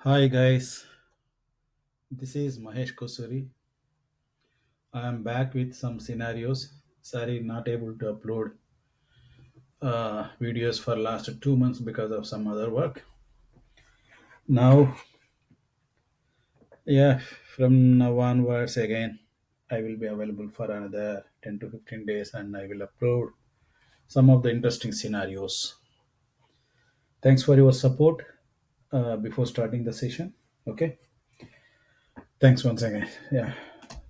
Hi guys, this is Mahesh Kosuri. I am back with some scenarios. Sorry, not able to upload videos for last 2 months because of some other work. Now, yeah, from now onwards again, I will be available for another 10 to 15 days and I will upload some of the interesting scenarios. Thanks for your support before starting the session. Okay, thanks once again. Yeah,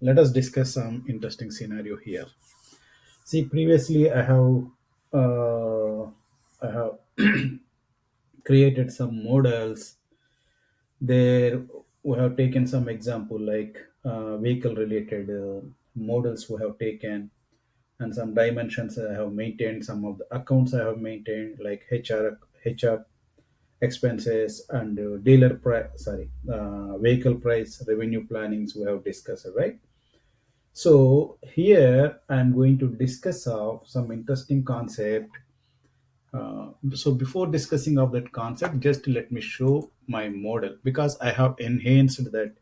let us discuss some interesting scenario here. See, previously I have created some models. There we have taken some example like vehicle related models we have taken, and some dimensions I have maintained. Some of the accounts I have maintained like HR expenses and dealer price. Sorry, vehicle price revenue plannings we have discussed, right? So here I'm going to discuss of some interesting concept. So before discussing of that concept, just let me show my model because I have enhanced that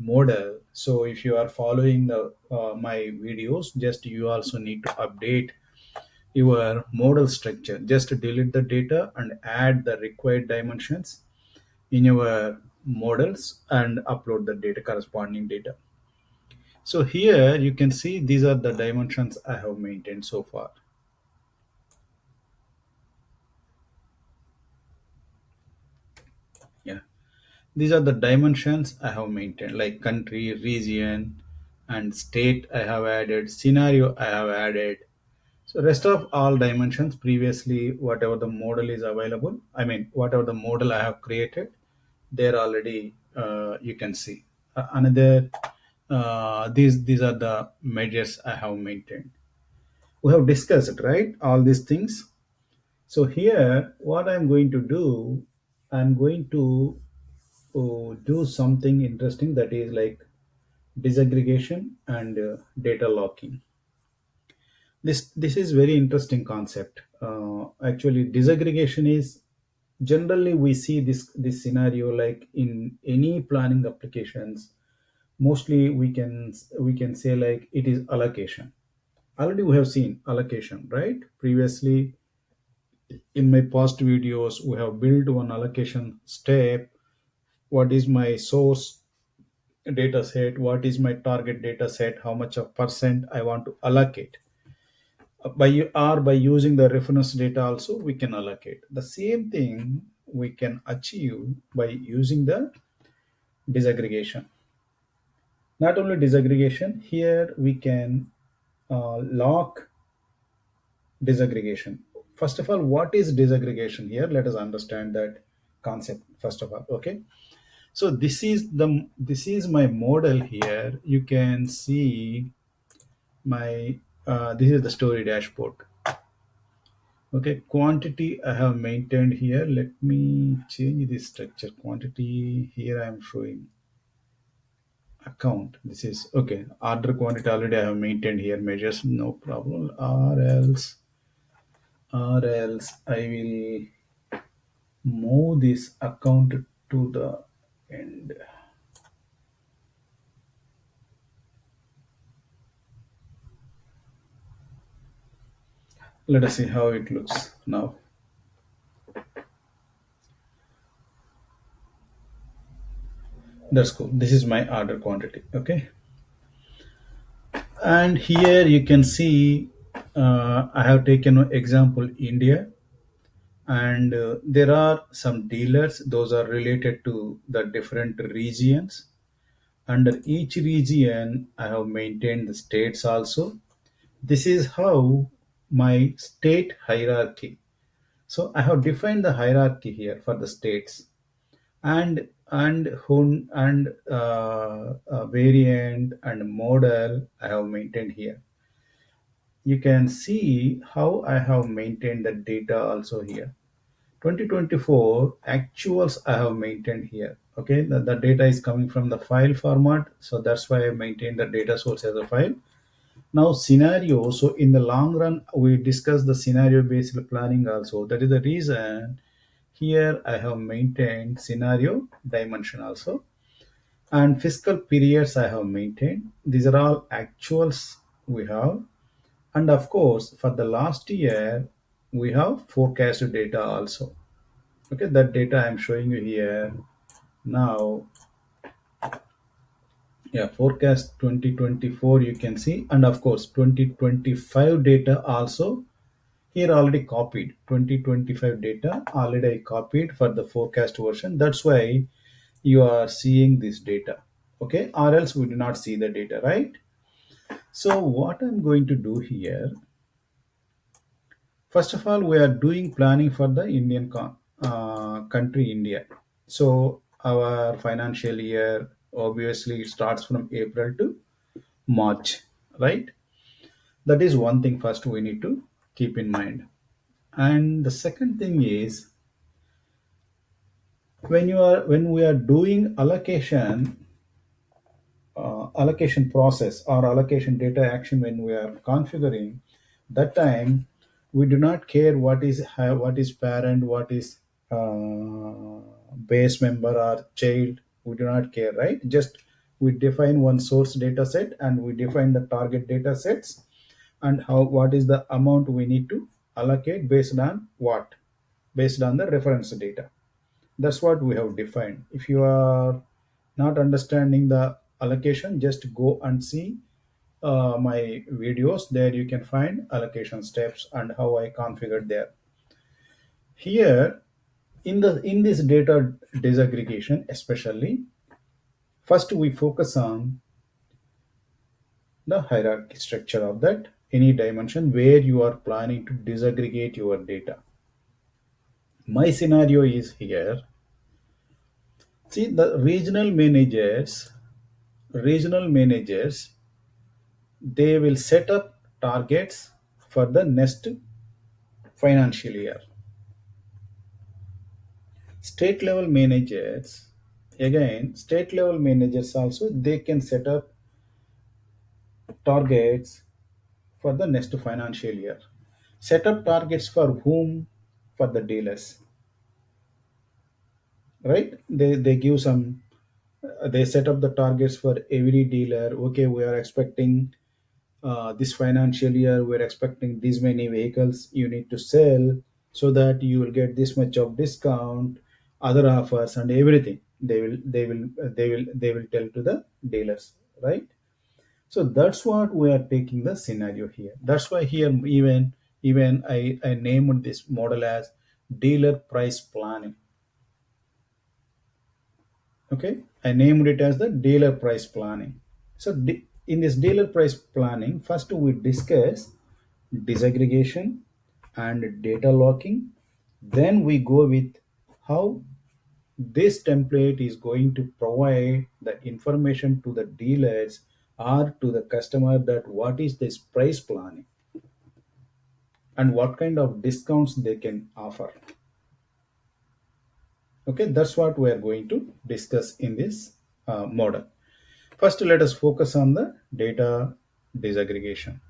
model. So if you are following the my videos, just you also need to update your model structure. Just delete the data and add the required dimensions in your models and upload the data corresponding data. So here you can see these are the dimensions I have maintained so far. Yeah. These are the dimensions I have maintained, like country, region, and state I have added, scenario I have added. So rest of all dimensions previously, whatever the model is available, I mean, whatever the model I have created, there already you can see. Another, these are the measures I have maintained. We have discussed, right, all these things. So here, what I'm going to do, I'm going to do something interesting that is like disaggregation and data locking. This is very interesting concept. Actually, disaggregation is generally we see this scenario like in any planning applications. Mostly we can say like it is allocation. Already we have seen allocation, right? Previously in my past videos we have built one allocation step. What is my source data set, what is my target data set, how much of percent I want to allocate. By using the reference data also we can allocate the same thing we can achieve by using the disaggregation. Not only disaggregation, here we can lock disaggregation. First of all, what is disaggregation? Here let us understand that concept first of all. Okay, so this is my model. Here you can see my this is the story dashboard. Okay, quantity I have maintained here. Let me change the structure. Quantity here I am showing account. This is okay. Order quantity already I have maintained here. Measures no problem. Or else I will move this account to the end. Let us see how it looks now. That's cool. This is my order quantity. Okay, and here you can see I have taken an example India, and there are some dealers. Those are related to the different regions. Under each region I have maintained the states also. This is how my state hierarchy. So I have defined the hierarchy here for the states, and whom and variant and model I have maintained here. You can see how I have maintained the data also here. 2024 actuals I have maintained here. Okay, the data is coming from the file format, so that's why I maintain the data source as a file. Now scenario. So in the long run, we discuss the scenario based planning also. That is the reason Here I have maintained scenario dimension also, and fiscal periods I have maintained. These are all actuals we have, and of course for the last year we have forecasted data also. Okay, that data I'm showing you here now. Yeah, forecast 2024 you can see, and of course 2025 data also here already copied. 2025 data already I copied for the forecast version. That's why you are seeing this data. Okay, or else we do not see the data, right? So what I'm going to do here, first of all, we are doing planning for the country India. So our financial year obviously starts from April to March, right? That is one thing first we need to keep in mind. And the second thing is, when we are doing allocation process or allocation data action, when we are configuring, that time we do not care what is parent, what is base member or child. We do not care, right? Just we define one source data set and we define the target data sets, and how what is the amount we need to allocate based on what, based on the reference data. That's what we have defined. If you are not understanding the allocation, just go and see my videos. There you can find allocation steps and how I configured there. Here in this data disaggregation, especially, first we focus on the hierarchy structure of that any dimension where you are planning to disaggregate your data. My scenario is here. See, the regional managers, they will set up targets for the next financial year. State level managers, again, state level managers also, they can set up targets for the next financial year. Set up targets for whom? For the dealers, right? They give some, they set up the targets for every dealer. Okay, we are expecting this financial year we're expecting these many vehicles you need to sell, so that you will get this much of discount, other offers and everything. They will tell to the dealers, right? So that's what we are taking the scenario here. That's why here even I named this model as dealer price planning. Okay, I named it as the dealer price planning. So in this dealer price planning, first we discuss disaggregation and data locking. Then we go with how this template is going to provide the information to the dealers or to the customer, that what is this price planning and what kind of discounts they can offer. Okay, that's what we are going to discuss in this model. First, let us focus on the data disaggregation.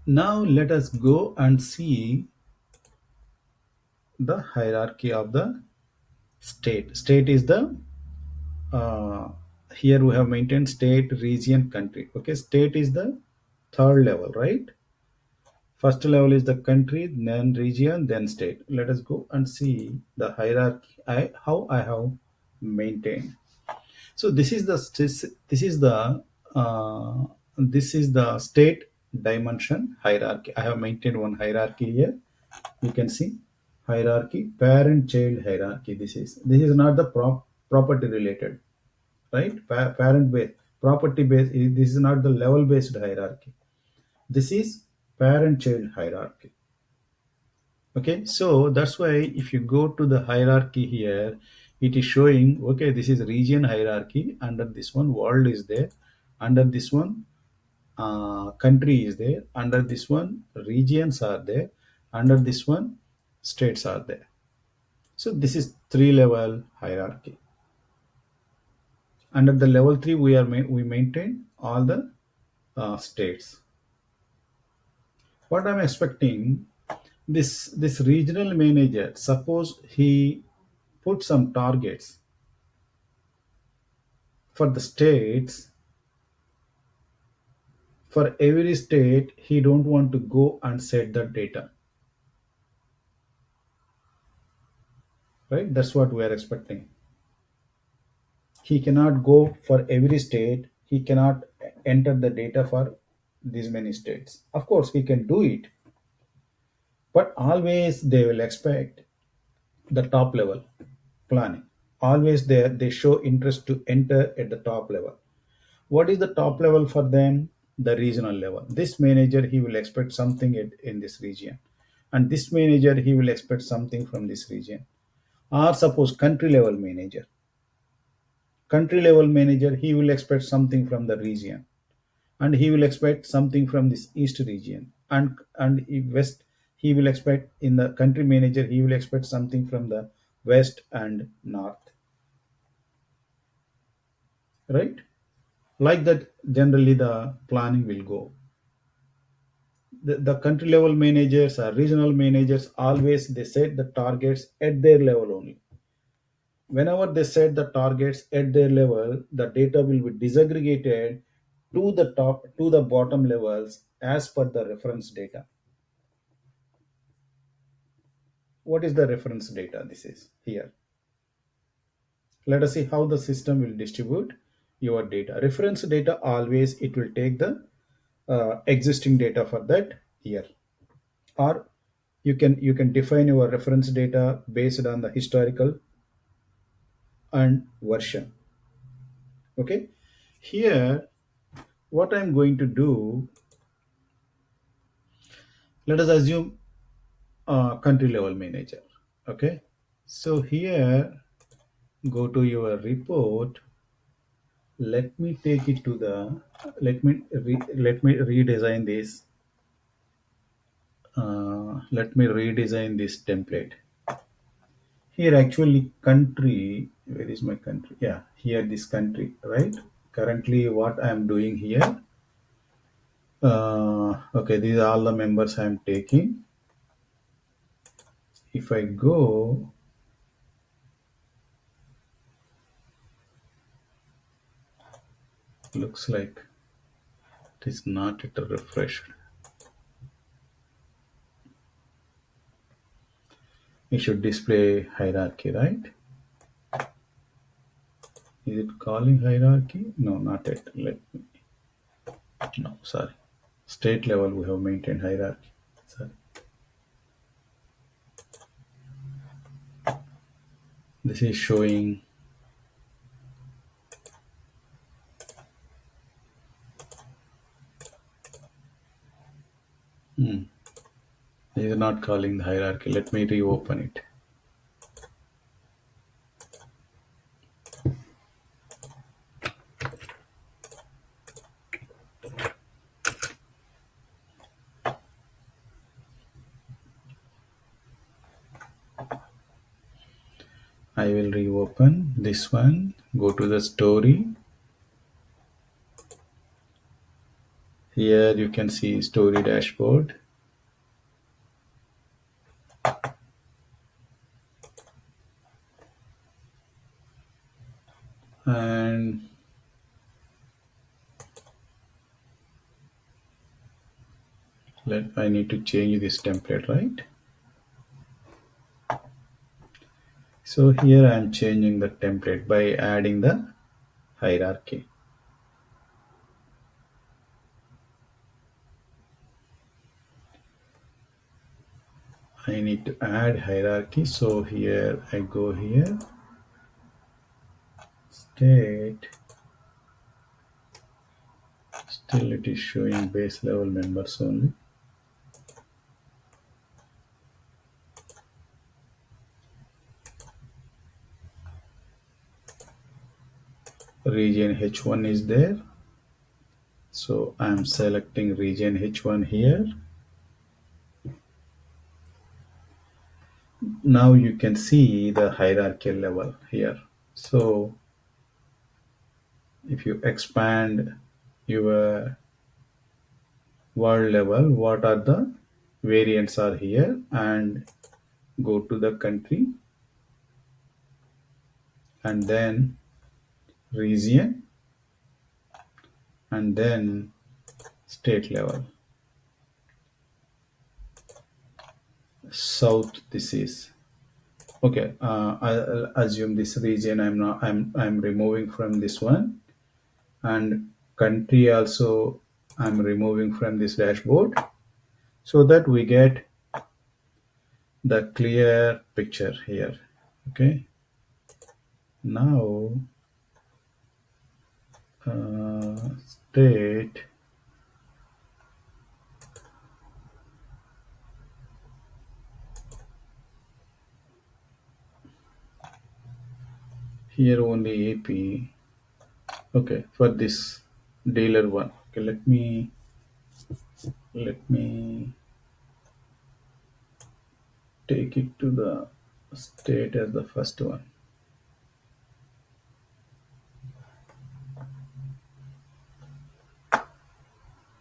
Now, let us go and see the hierarchy of the state. State is the uh, here we have maintained state, region, country. Okay, state is the third level, right? First level is the country, then region, then state. Let us go and see the hierarchy. How I have maintained. So uh, this is the state dimension hierarchy. I have maintained one hierarchy here. You can see hierarchy, parent child hierarchy. This is not the property related, right? Parent based, property based. This is not the level based hierarchy. This is parent child hierarchy. Okay, so that's why if you go to the hierarchy here, it is showing, okay, this is region hierarchy. Under this one, world is there. Under this one, country is there. Under this one, regions are there. Under this one, states are there. So this is three level hierarchy. Under the level three, we maintain all the states. What I'm expecting, This regional manager, suppose he put some targets for the states. For every state, he don't want to go and set the data, right? That's what we are expecting. He cannot go for every state. He cannot enter the data for these many states. Of course, he can do it, but always they will expect the top level planning. Always they show interest to enter at the top level. What is the top level for them? The regional level. This manager, he will expect something in this region, and this manager, he will expect something from this region. Or suppose country level manager, he will expect something from the region, and he will expect something from this east region, and if west, he will expect in the country manager, he will expect something from the west and north, right? Like that, generally the planning will go. The country level managers or regional managers, always they set the targets at their level only. Whenever they set the targets at their level, the data will be disaggregated to the top to the bottom levels as per the reference data. What is the reference data? This is here. Let us see how the system will distribute your data. Reference data, always it will take the existing data for that year. Or you can define your reference data based on the historical and version. Okay, here what I'm going to do, let us assume country level manager. Okay, so here, go to your report. Let me take it to the, let me redesign this. Let me redesign this template. Here actually country, where is my country? Yeah, here this country, right? Currently what I'm doing here, okay, these are all the members I'm taking. If I go, looks like it is not at a refreshed. It should display hierarchy, right? Is it calling hierarchy? No, not yet. Let me, no, sorry. State level we have maintained hierarchy. Sorry. This is showing, it is not calling the hierarchy. Let me reopen it. I will reopen this one. Go to the story. Here you can see story dashboard. And I need to change this template, right? So here I am changing the template by adding the hierarchy. I need to add hierarchy. So here I go here, state, still it is showing base level members only. Region H1 is there. So I'm selecting region H1 here. Now you can see the hierarchical level here. So if you expand your world level, what are the variants are here, and go to the country, and then region, and then state level. South, this is okay. I'll assume this region I'm removing from this one, and country also I'm removing from this dashboard, so that we get the clear picture here. Okay, now state, here only AP. Okay, for this dealer one. Okay, let me take it to the state as the first one.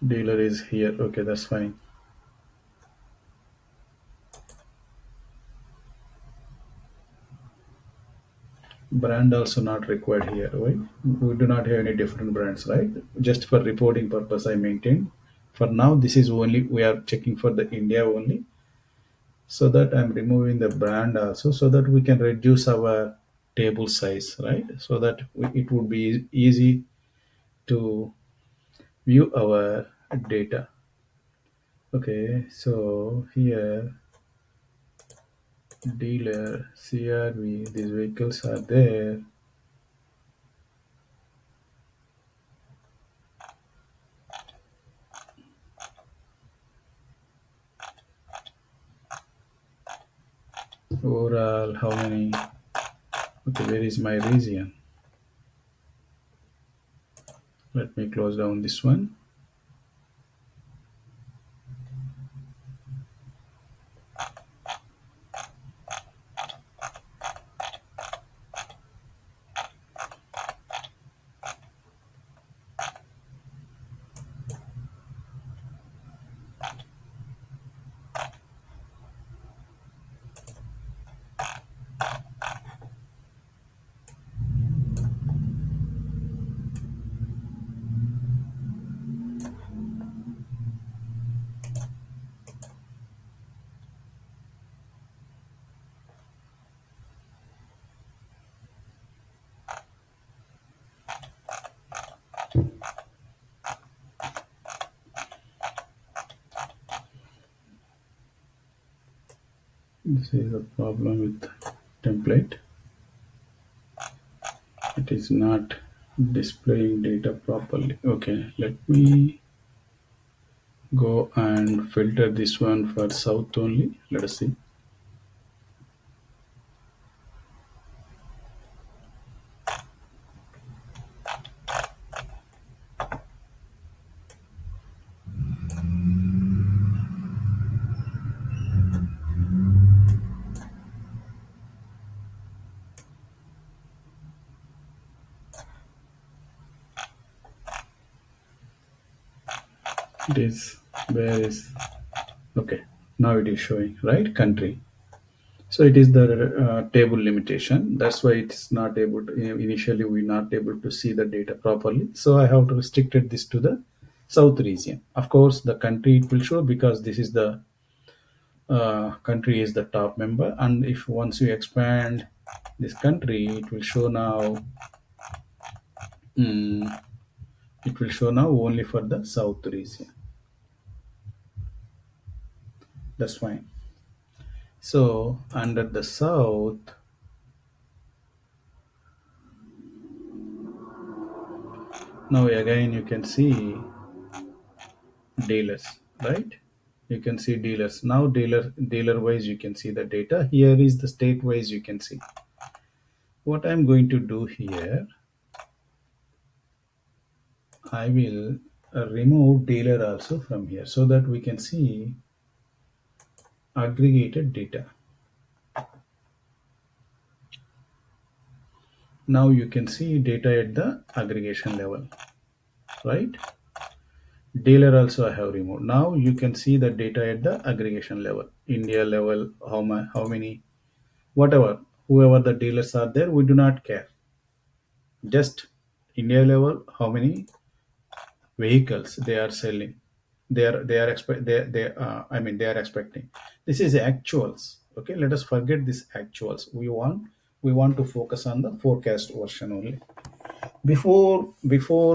Dealer is here. Okay, that's fine. Brand also not required here, right? We do not have any different brands, right? Just for reporting purpose I maintained. For now, this is only we are checking for the India only, so that I'm removing the brand also, so that we can reduce our table size, right? So that it would be easy to view our data. Okay, so here dealer CRV, these vehicles are there. Overall, how many? Okay, where is my region? Let me close down this one. This is a problem with template. It is not displaying data properly. Okay, let me go and filter this one for south only. Let us see. It is, where is, okay, now it is showing, right? Country. So it is the table limitation. That's why it's not able to, initially we're not able to see the data properly. So I have to restricted this to the south region. Of course, the country it will show because this is the country is the top member. And if once you expand this country, it will show now, mm, it will show now only for the south region. That's fine. So under the south, now again you can see dealers, right? You can see dealers. Now dealer wise you can see the data. Here is the state wise you can see. What I'm going to do here, I will remove dealer also from here, so that we can see aggregated data. Now you can see data at the aggregation level, right? Dealer also I have removed. Now you can see the data at the aggregation level, India level, how many, whatever, whoever the dealers are there, we do not care. Just India level, how many vehicles they are selling. They are expect they I mean they are expecting. This is actuals. Okay, let us forget this actuals. We want to focus on the forecast version only. Before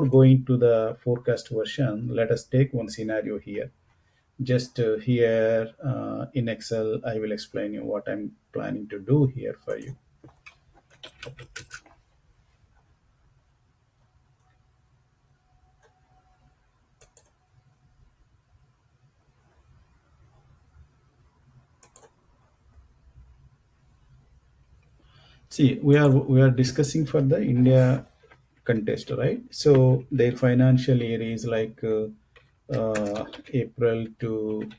going to the forecast version, let us take one scenario here. Just here in Excel, I will explain you what I'm planning to do here for you. See, we are discussing for the India contest, right? So their financial year is like April to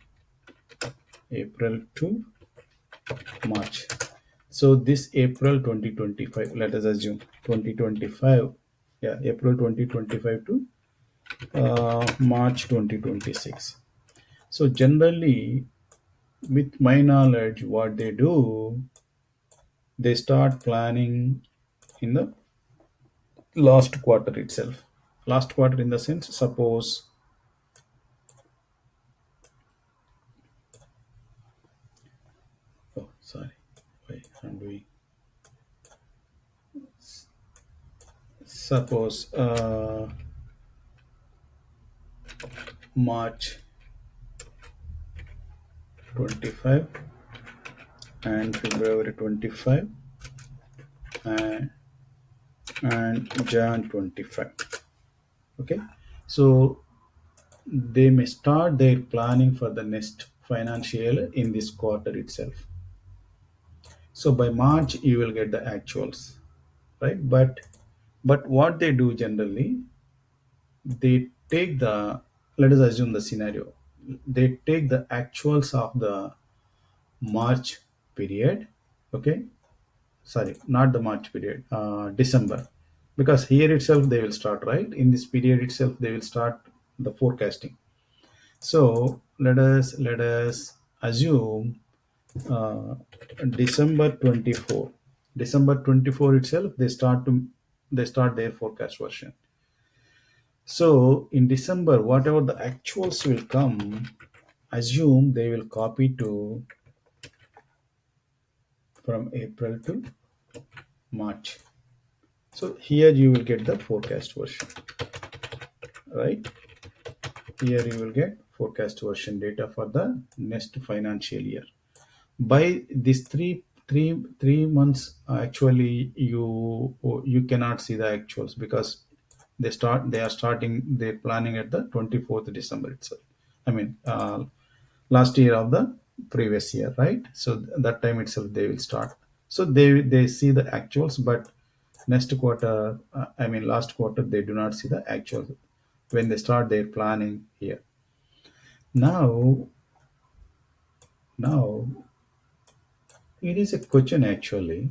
March. So this April 2025, let us assume 2025, yeah, April 2025 to March 2026. So generally, with my knowledge, what they do, they start planning in the last quarter itself. Last quarter, in the sense, suppose, oh, sorry, wait, I'm doing, suppose March 25 and February 25 and, Jan 25. Okay, so they may start their planning for the next financial year in this quarter itself. So by March, you will get the actuals, right? But what they do generally, they take the, let us assume the scenario, they take the actuals of the March period. Okay, sorry, not the March period, December, because here itself they will start, right? In this period itself they will start the forecasting. So let us assume uh, December 24. December 24 itself they start their forecast version. So in December, whatever the actuals will come, assume they will copy to from April to March. So here you will get the forecast version, right? Here you will get forecast version data for the next financial year. By these three months, actually you cannot see the actuals because they are starting their planning at the 24th December itself. I mean, last year of the previous year, right? So that time itself they will start. So they see the actuals, but next quarter, I mean last quarter, they do not see the actuals when they start their planning here. Now now it is a question actually.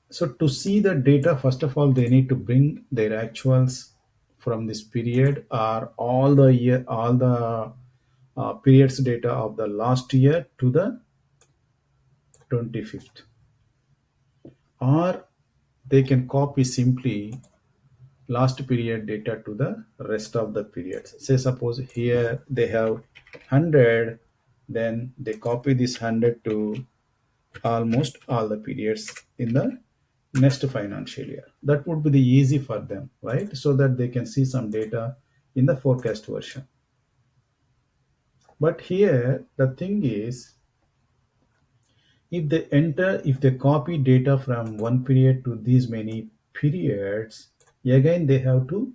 So to see the data, first of all, they need to bring their actuals from this period or all the periods data of the last year to the 25th, or they can copy simply last period data to the rest of the periods. Say suppose here they have 100, then they copy this 100 to almost all the periods in the next financial year. That would be the easy for them, right? So that they can see some data in the forecast version. But here the thing is, if they copy data from one period to these many periods, again they have to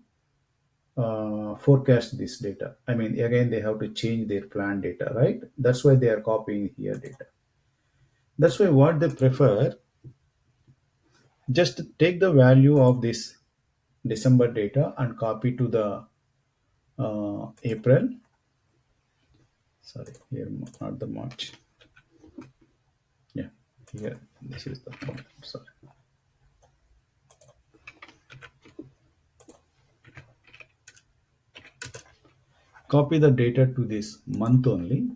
forecast this data. I mean, again they have to change their plan data, right? That's why they are copying here data. That's why what they prefer, just take the value of this December data and copy to the April. Sorry, here not the March. Yeah, here this is the March. Sorry. copy the data to this month only.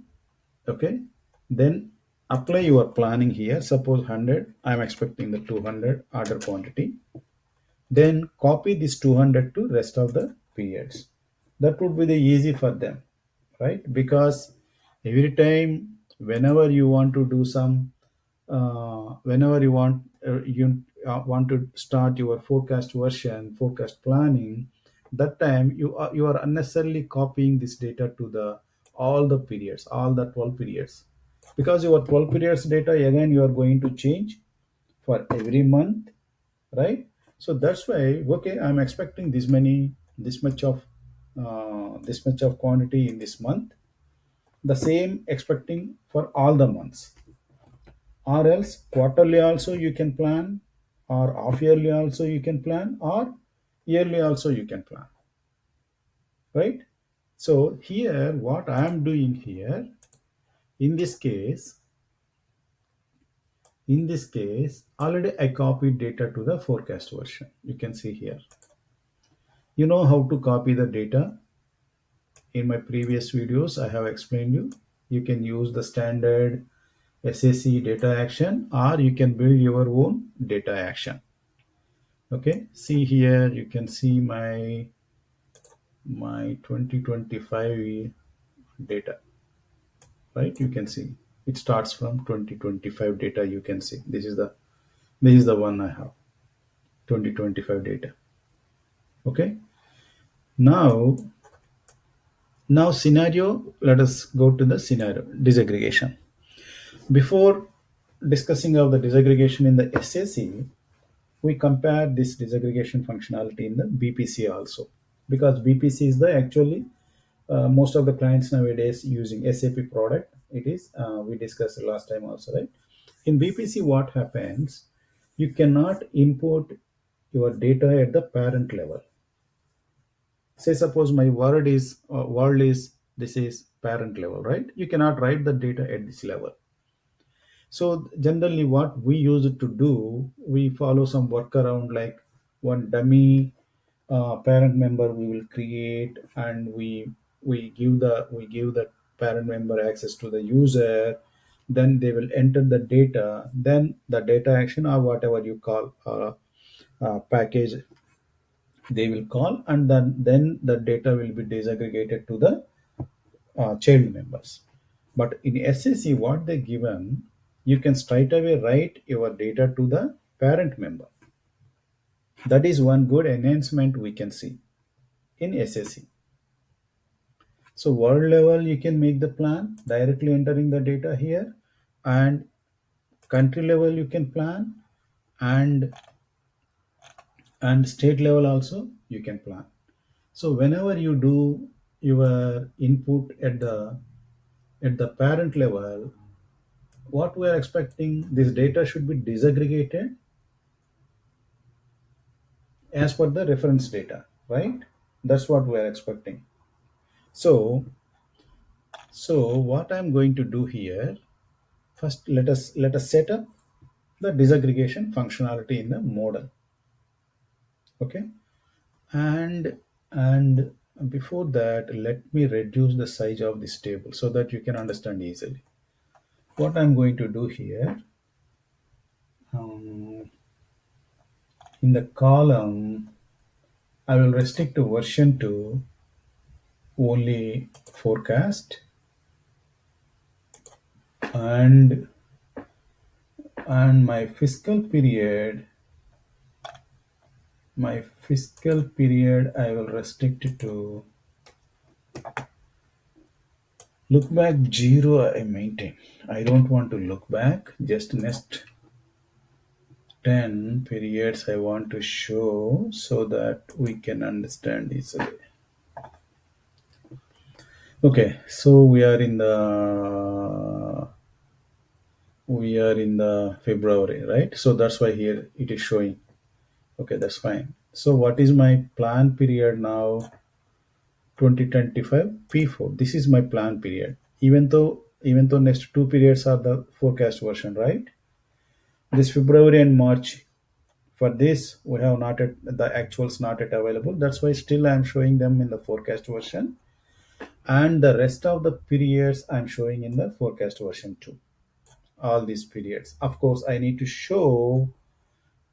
Okay, then apply your planning here. Suppose 100, I'm expecting the 200 order quantity. Then copy this 200 to rest of the periods. That would be the easy for them, right? Because every time whenever you want to do some whenever you want to start your forecast version, forecast planning, that time you are unnecessarily copying this data to the all the periods, all the 12 periods, because your 12 periods data again you are going to change for every month, right? So that's why, okay, I'm expecting this much of quantity in this month, the same expecting for all the months, or else quarterly also you can plan, or half yearly also you can plan, or yearly also you can plan, right? So here what I am doing here, in this case, already I copied data to the forecast version. You can see here, you know how to copy the data. In my previous videos I have explained you can use the standard SAC data action, or you can build your own data action. Okay, see here, you can see my 2025 data, right? You can see it starts from 2025 data. You can see this is the one I have, 2025 data. Okay, now scenario, let us go to the scenario disaggregation. Before discussing of the disaggregation in the SAC, we compare this disaggregation functionality in the BPC also, because BPC is the actually most of the clients nowadays using SAP product. It is we discussed last time also, right? In BPC, what happens? You cannot import your data at the parent level. Say suppose my world is this is parent level, right? You cannot write the data at this level. So generally, what we use it to do, we follow some workaround, like one dummy parent member we will create, and we give the parent member access to the user. Then they will enter the data. Then the data action, or whatever you call package, they will call, and then the data will be disaggregated to the child members. But in SAC, what they given, you can straight away write your data to the parent member. That is one good enhancement we can see in SAC. So world level, you can make the plan directly entering the data here, and country level you can plan, and state level also you can plan. So whenever you do your input at the parent level, what we are expecting, this data should be disaggregated as per the reference data, right? That's what we are expecting. So what I'm going to do here, first let us set up the disaggregation functionality in the model. Okay, and and before that, let me reduce the size of this table so that you can understand easily. What I'm going to do here, um, in the column, I will restrict to version 2 only forecast, and my fiscal period I will restrict it to look back 0. I maintain, I don't want to look back, just next 10 periods I want to show so that we can understand easily. Okay, so we are in the February, right? So that's why here it is showing. Okay, that's fine. So what is my plan period now? 2025 P4. This is my plan period. Even though next two periods are the forecast version, right? This February and March. For this, we have not yet, the actuals not yet available. That's why still I am showing them in the forecast version. and the rest of the periods I'm showing in the forecast version 2. All these periods, of course, I need to show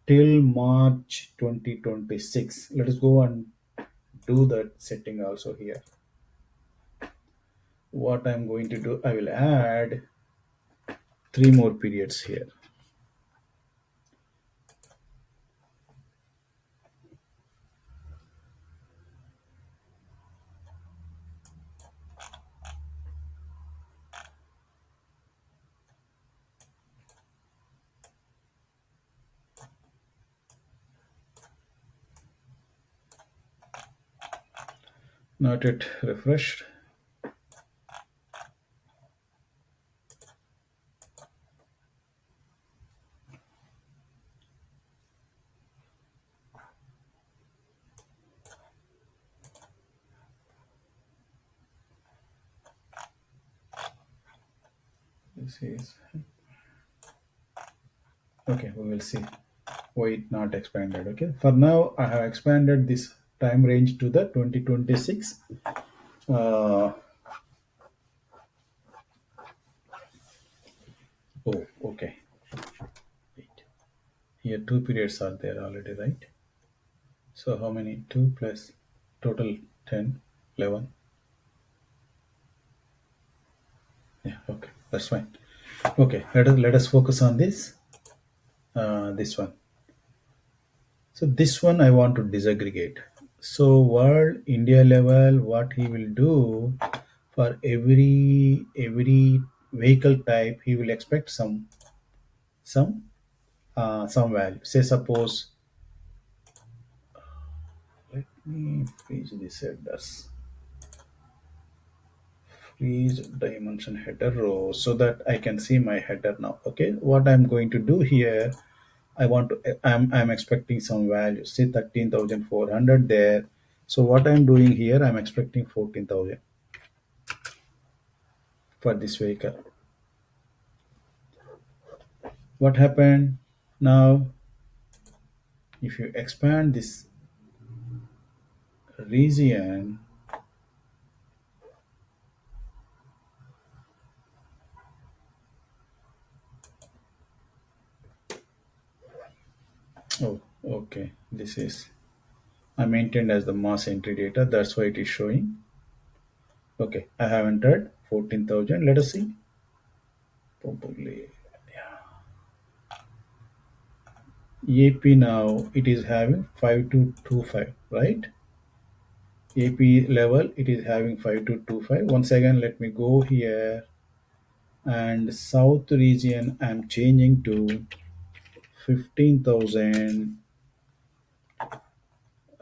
till March 2026. Let us go and do that setting also here. What I'm going to do, I will add three more periods here. Not yet refreshed. This is okay. We will see why it not expanded. Okay. For now, I have expanded this time range to the 2026. Uh, oh, okay. Wait. Here, two periods are there already, right? So how many? 2 plus total 10, 11. Yeah, okay, that's fine. Okay, let us focus on this one. So this one I want to disaggregate. So world India level, what he will do for every vehicle type, he will expect some some value. Say suppose, let me freeze this headers, freeze dimension header row so that I can see my header now. Okay, what I'm going to do here, I'm expecting some value, say 13,400 there. So what I'm doing here, I'm expecting 14,000 for this vehicle. What happened now? If you expand this region, oh, okay, this is I maintained as the mass entry data. That's why it is showing. Okay, I have entered 14,000. Let us see. Probably AP now it is having 5225, right? AP level it is having 5225. Once again, let me go here and south region I'm changing to 15,000.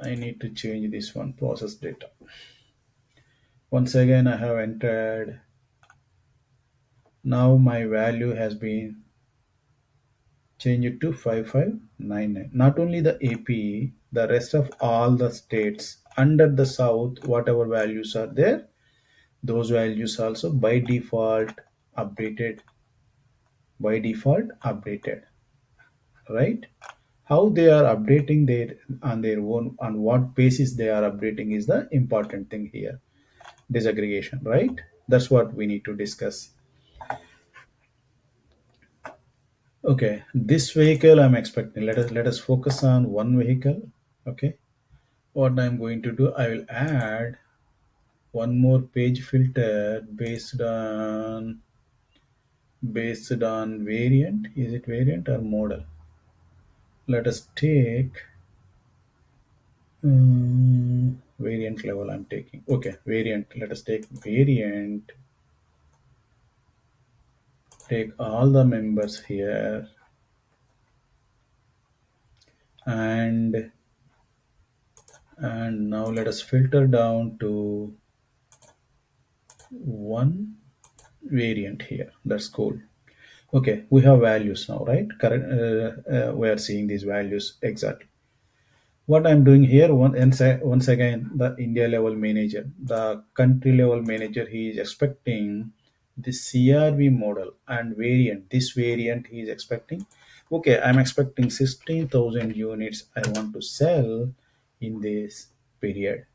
I need to change this one process data. Once again, I have entered. Now my value has been changed to 5599. Not only the AP, the rest of all the states under the south, whatever values are there, those values also by default updated, right? How they are updating their on their own, on what basis they are updating is the important thing here. Disaggregation, right? That's what we need to discuss. Okay, this vehicle I'm expecting. Let us focus on one vehicle. Okay, what I'm going to do, I will add one more page filter based on variant. Is it variant or model? Let us take variant level. I'm taking, okay, variant. Let us take variant. Take all the members here, and now let us filter down to one variant here. That's cool. Okay, we have values now, right? Current, we are seeing these values exactly. What I'm doing here, once again, the India level manager, the country level manager, he is expecting the CRV model and variant. This variant he is expecting. Okay, I'm expecting 16,000 units I want to sell in this period.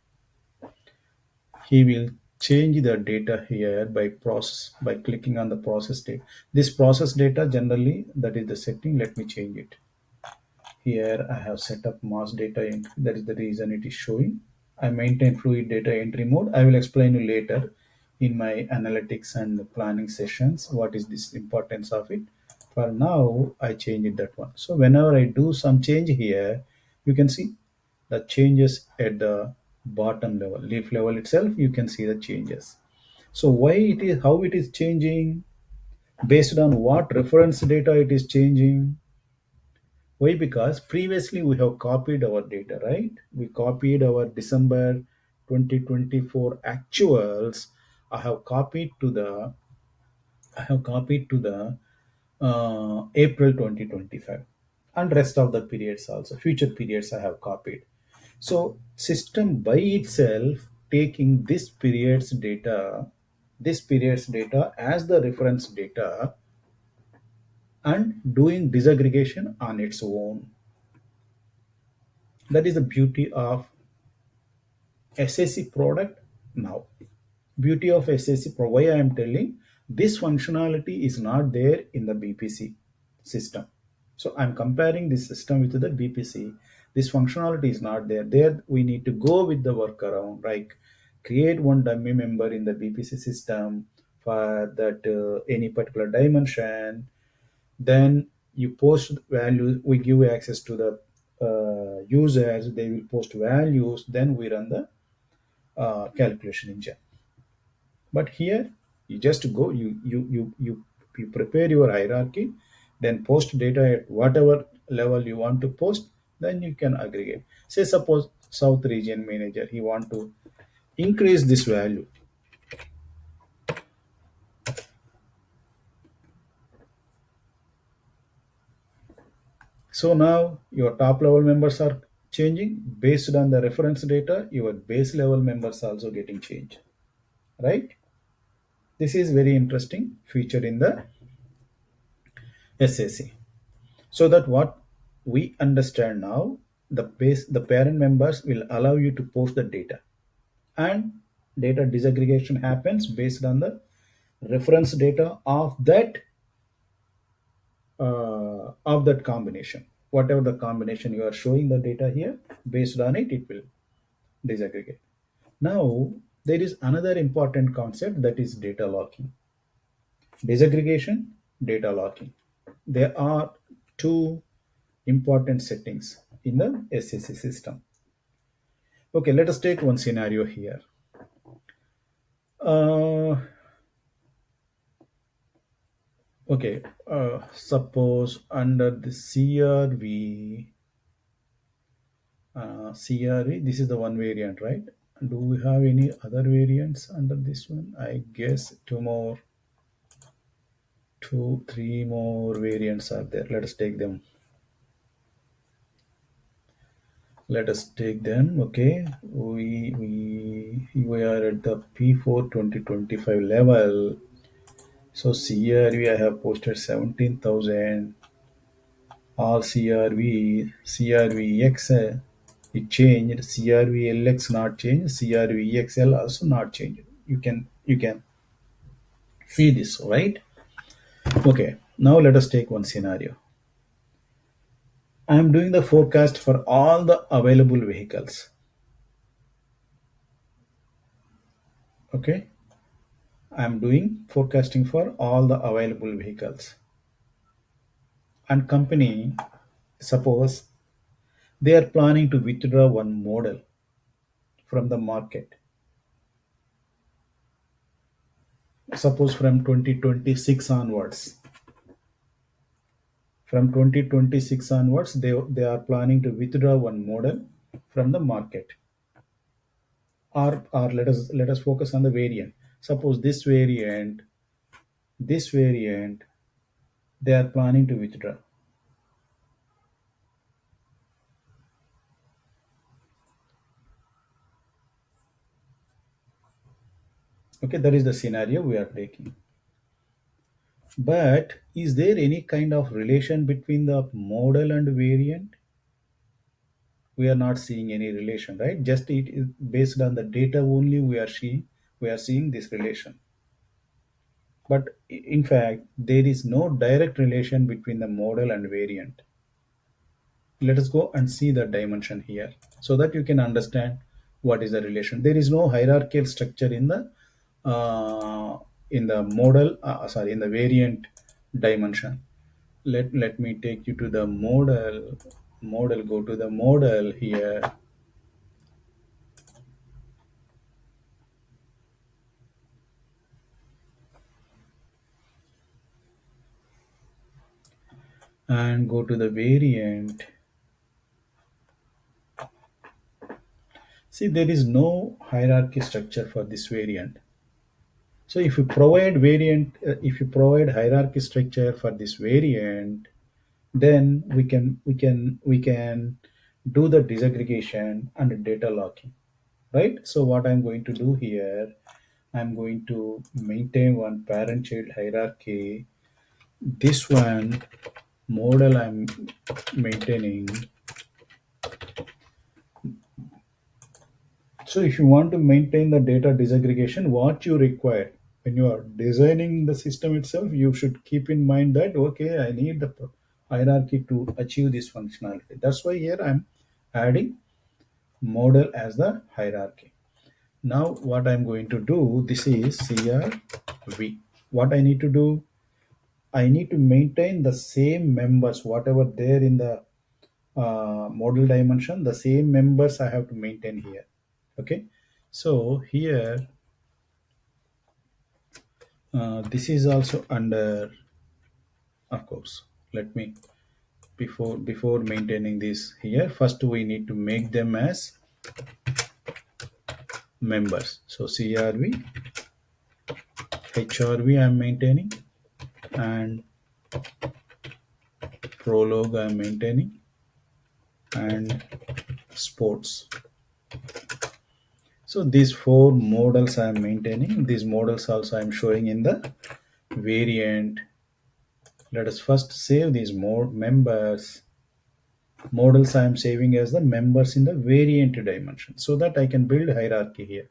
He will change the data here by process by clicking on the process data. This process data generally that is the setting. Let me change it. Here I have set up mass data entry. That is the reason it is showing. I maintain fluid data entry mode. I will explain you later in my analytics and planning sessions what is this importance of it. For now, I changed that one. So whenever I do some change here, you can see the changes at the bottom level, leaf level itself. You can see the changes. So why it is how it is changing based on what reference data it is changing. Why? Because previously we have copied our data, right? We copied our December 2024 actuals. I have copied to the I have copied to the April 2025 and rest of the periods also. Future periods I have copied. So system by itself taking this period's data as the reference data and doing disaggregation on its own. That is the beauty of SAC product now. Beauty of SAC Pro. Why I am telling this functionality is not there in the BPC system. So I'm comparing this system with the BPC. This functionality is not there. There we need to go with the workaround, like create one dummy member in the BPC system for that any particular dimension. Then you post values. We give access to the users. They will post values. Then we run the calculation engine. But here you just go, you prepare your hierarchy, then post data at whatever level you want to post, then you can aggregate. Say suppose South Region Manager, he want to increase this value. So now your top level members are changing based on the reference data, your base level members also getting changed, right? This is very interesting feature in the SAC. So that what we understand now, the parent members will allow you to post the data, and data disaggregation happens based on the reference data of that combination. Whatever the combination you are showing the data here, based on it, it will disaggregate. Now there is another important concept, that is data locking. Disaggregation, data locking. There are two important settings in the SAC system. Okay, let us take one scenario here. Uh, okay, suppose under the CRV, this is the one variant, right? Do we have any other variants under this one? I guess three more variants are there. Let us take them. Okay, we are at the P4 2025 level. So CRV I have posted 17,000. All CRVX it changed. CRVLX not changed. CRVXL also not changed. You can see this, right? Okay. Now let us take one scenario. I am doing the forecast for all the available vehicles. Okay. I am doing forecasting for all the available vehicles. And company, suppose they are planning to withdraw one model from the market. Suppose from 2026 onwards. From 2026 onwards, they are planning to withdraw one model from the market. Or let us focus on the variant. Suppose this variant, they are planning to withdraw. Okay, that is the scenario we are taking. But is there any kind of relation between the model and variant? We are not seeing any relation, right? Just it is based on the data only we are seeing we are seeing this relation. But in fact, there is no direct relation between the model and variant. Let us go and see the dimension here so that you can understand what is the relation. There is no hierarchical structure uh, in the model, sorry, in the variant dimension. Let me take you to the model. Go to the model here and go to the variant. See, there is no hierarchy structure for this variant. So if you provide hierarchy structure for this variant, then we can do the disaggregation and data locking, right? So what I'm going to do here, I'm going to maintain one parent child hierarchy. This one model I'm maintaining. So if you want to maintain the data disaggregation, what you require when you are designing the system itself, you should keep in mind that okay, I need the hierarchy to achieve this functionality. That's why here I'm adding model as the hierarchy. Now what I'm going to do, this is CRV. What I need to do, I need to maintain the same members, whatever there in the model dimension, the same members I have to maintain here. Okay, so here this is also under, of course, let me, before maintaining this here, first we need to make them as members. So CRV, HRV I'm maintaining, and prologue I'm maintaining, and sports. So these four models I'm maintaining. These models also I'm showing in the variant. Let us first save these more members. Models I am saving as the members in the variant dimension so that I can build hierarchy here.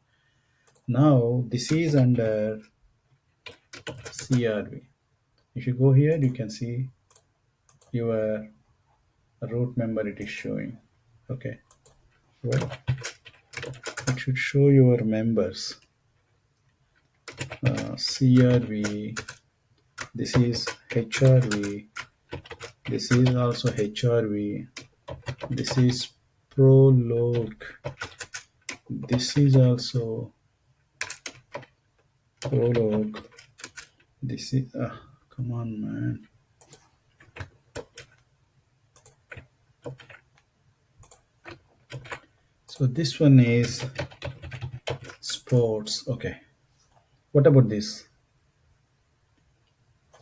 Now this is under CRV. If you go here, you can see your root member it is showing. Okay, well, it should show your members. CRV, this is HRV, this is also HRV, this is prologue, this is also prologue, this is come on man. So this one is sports. Okay, what about this?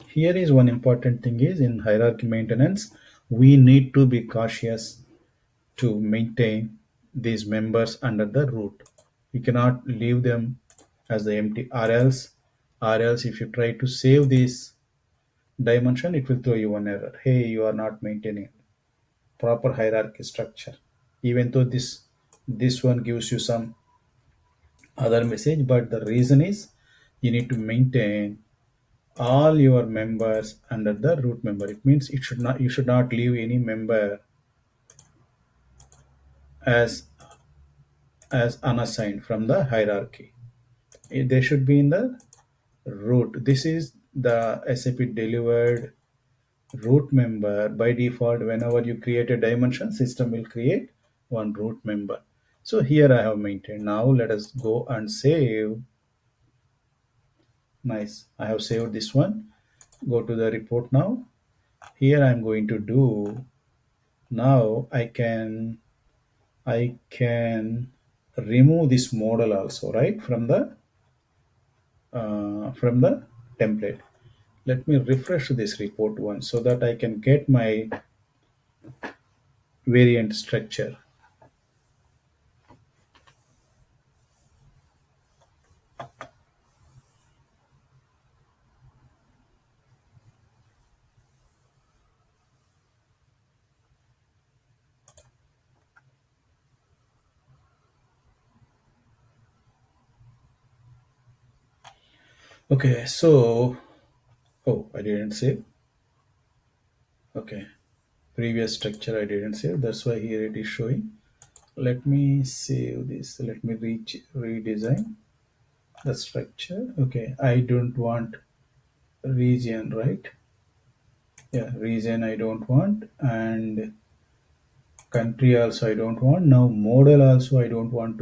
Here is one important thing is in hierarchy maintenance, we need to be cautious to maintain these members under the root. You cannot leave them as the empty, or else if you try to save this dimension, it will throw you one error. Hey, you are not maintaining proper hierarchy structure. Even though this one gives you some other message, but the reason is you need to maintain all your members under the root member. It means you should not leave any member as unassigned from the hierarchy. They should be in the root. This is the SAP delivered root member. By default, whenever you create a dimension, system will create one root member. So here I have maintained. Now let us go and save. Nice, I have saved this one. Go to the report now. Here I'm going to do, now I can remove this model also, right, from the template. Let me refresh this report once so that I can get my variant structure. Okay, so oh, I didn't save. Okay, previous structure I didn't save. That's why here it is showing. Let me save this. Let me redesign the structure. Okay, I don't want region, right? Yeah, region I don't want, and country also I don't want. Now model also I don't want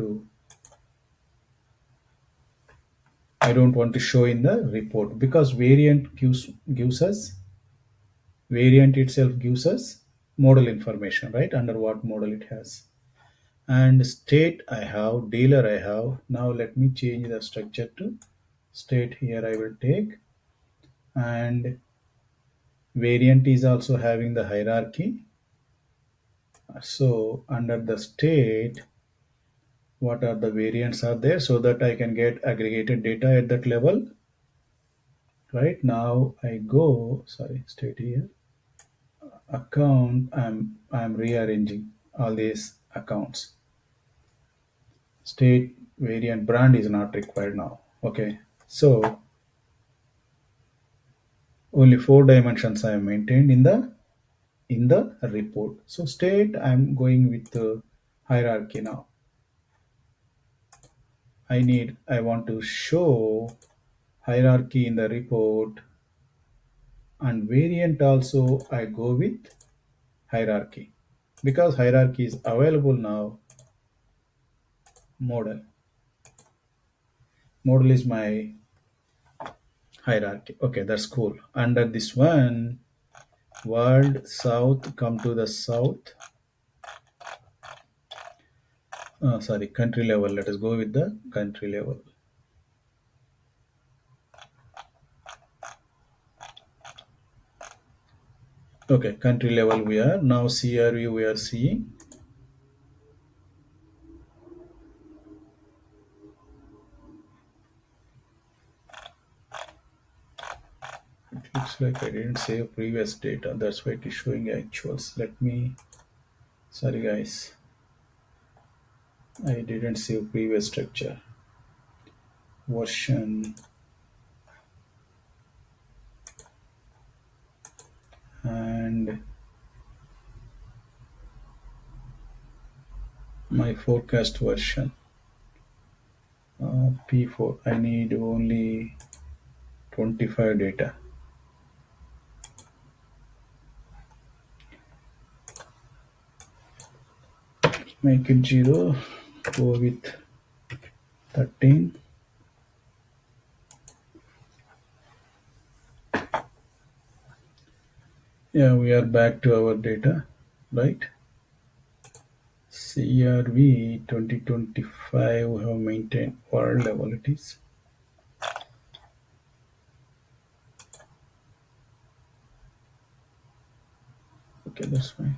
to show in the report because gives us variant itself gives us model information, right? Under what model it has. And state I have, dealer I have. Now let me change the structure to state here I will take, and variant is also having the hierarchy. So under the state, what are the variants are there so that I can get aggregated data at that level. Right now I go, sorry, state here, account, I'm rearranging all these accounts. State variant brand is not required now. Okay, so only four dimensions I have maintained in the report. So state I'm going with the hierarchy now. I want to show hierarchy in the report, and variant also I go with hierarchy because hierarchy is available now. Model is my hierarchy. Okay, that's cool. Under this one, world south, come to the south. Sorry, country level. Let us go with the country level. Okay, country level we are now. CRV we are seeing. It looks like I didn't save previous data. That's why it is showing actuals. Let me. Sorry guys, I didn't save previous structure version, and my forecast version P4. I need only 25 data. Make it 0. Go with 13. Yeah, we are back to our data, right? CRV 2025 we have maintained world level it is. Okay, that's fine.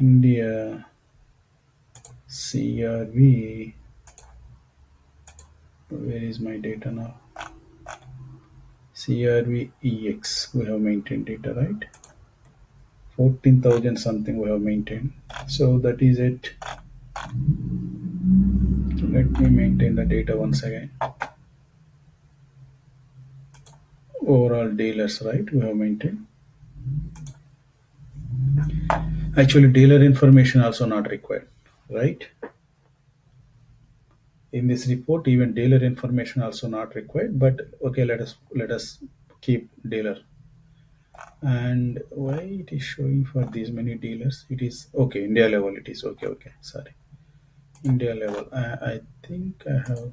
India CRV, where is my data now? CRV EX we have maintained data, right? 14,000 something we have maintained. So that is it. Let me maintain the data once again. Overall dealers, right? We have maintained. Actually, dealer information also not required, right? In this report, even dealer information also not required. But okay, let us keep dealer. And why it is showing for these many dealers? It is okay. India level, it is okay. Okay, sorry. India level. I think I have.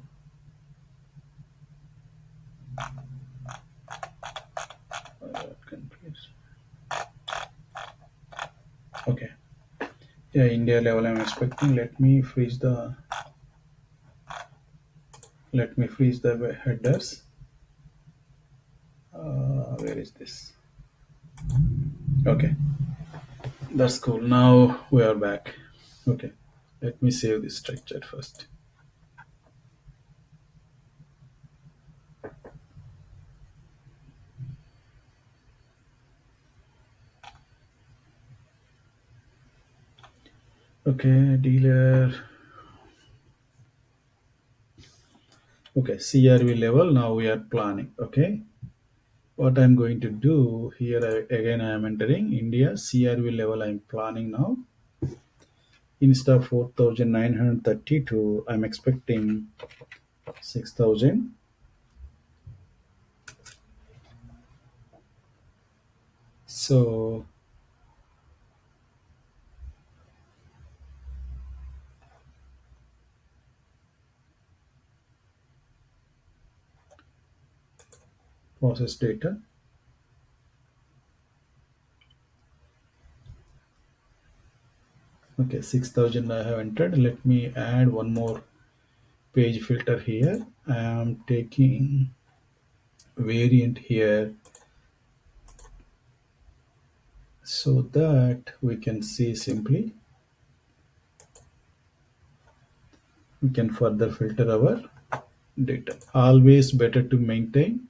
Confused. Okay. Yeah, India level. I'm expecting. Let me freeze the headers. Where is this? Okay, that's cool. Now we are back. Okay, let me save this structure first. Okay, dealer. Okay, CRV level. Now we are planning. Okay, what I'm going to do here again, I am entering India CRV level. I'm planning now. Instead of 4,932, I'm expecting 6,000. So process data. Okay, 6,000 I have entered. Let me add one more page filter here. I am taking variant here so that we can see simply we can further filter our data. Always better to maintain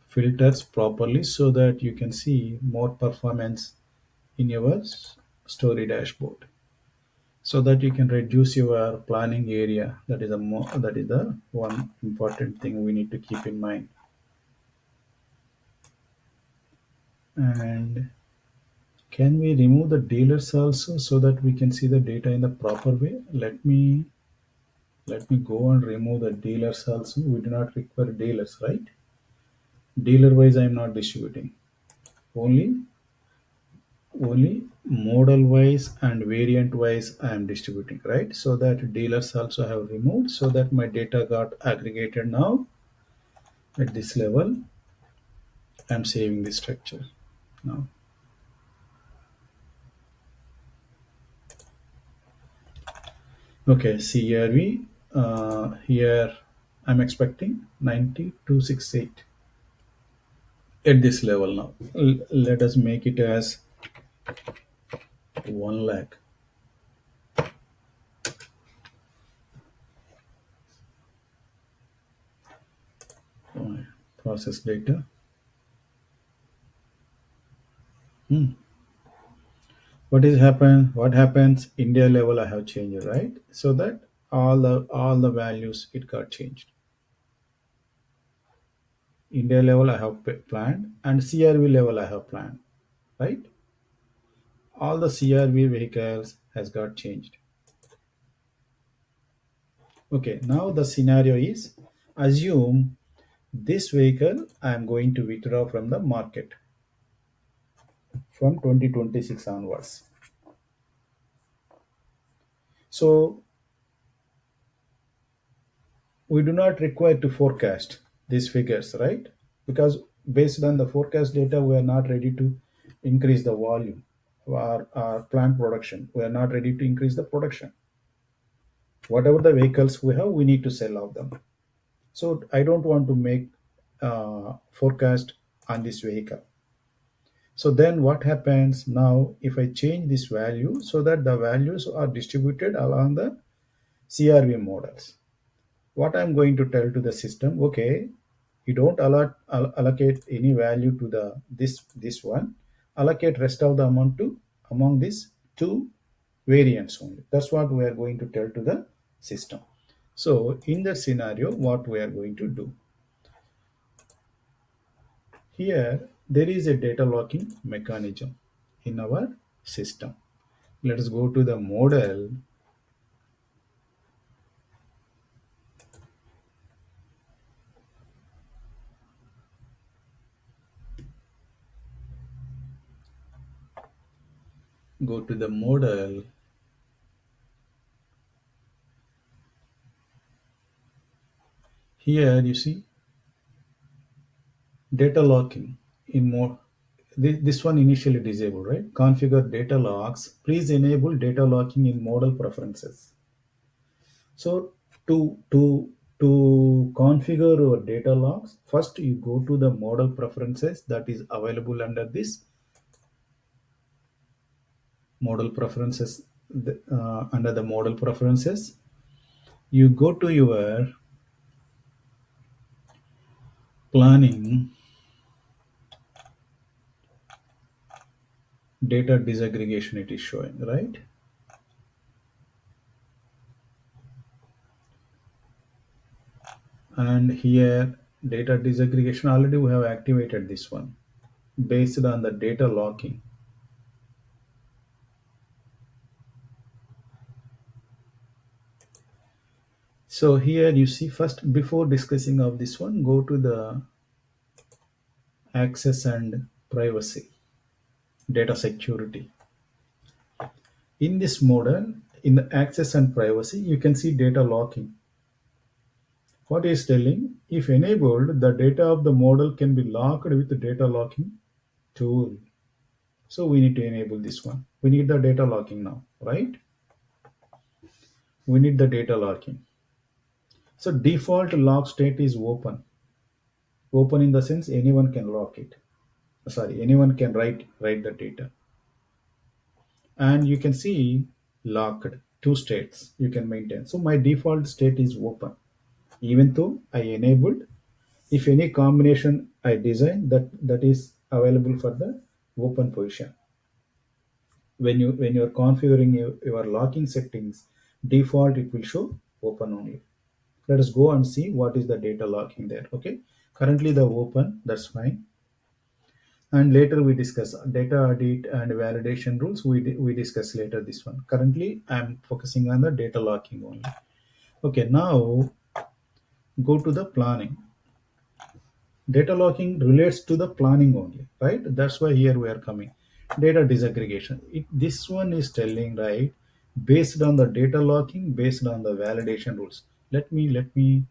filters properly so that you can see more performance in your story dashboard, so that you can reduce your planning area. That is the one important thing we need to keep in mind. And can we remove the dealers also so that we can see the data in the proper way? Let me go and remove the dealers also. We do not require dealers, right? Dealer wise I am not distributing. Only only model wise and variant wise I am distributing, right? So that dealers also have removed, so that my data got aggregated now at this level. I'm saving the structure now. Okay, CRV. Here I'm expecting 9268 at this level now. Let us make it as 1 lakh. Process data. Hmm. What happens India level I have changed, right? So that all the values it got changed. India level I have planned and CRV level I have planned, right? All the CRV vehicles has got changed. Okay, now the scenario is, assume this vehicle I am going to withdraw from the market from 2026 onwards. So we do not require to forecast these figures, right? Because based on the forecast data, we are not ready to increase the volume of our plant production. We are not ready to increase the production. Whatever the vehicles we have, we need to sell out them. So I don't want to make forecast on this vehicle. So then what happens now if I change this value so that the values are distributed along the CRV models? What I'm going to tell to the system, okay, you don't allocate any value to the this one, allocate rest of the amount to among these two variants only. That's what we are going to tell to the system. So in that scenario, what we are going to do here, there is a data locking mechanism in our system. Let us go to the model. Go to the model. Here you see data locking in more. This one initially disabled, right? Configure data locks. Please enable data locking in model preferences. So to configure your data locks, first you go to the model preferences that is available under this model preferences. Under the model preferences, you go to your planning data disaggregation. It is showing, right? And here data disaggregation, already we have activated this one based on the data locking. So here you see, first before discussing of this one, go to the access and privacy, data security. In this model, in the access and privacy, you can see data locking. What is telling, if enabled, the data of the model can be locked with the data locking tool. So we need to enable this one. We need the data locking now, right? We need the data locking. So default lock state is open. Open in the sense anyone can lock it. Sorry, anyone can write the data. And you can see locked, two states you can maintain. So my default state is open. Even though I enabled, if any combination I design, that is available for the open position. When you're configuring your locking settings, default it will show open only. Let us go and see what is the data locking there. Okay, currently the open, that's fine. And later we discuss data audit and validation rules. We discuss later this one. Currently I'm focusing on the data locking only. Okay, now go to the planning. Data locking relates to the planning only, right? That's why here we are coming. Data disaggregation, this one is telling, right, based on the data locking, based on the validation rules. Let me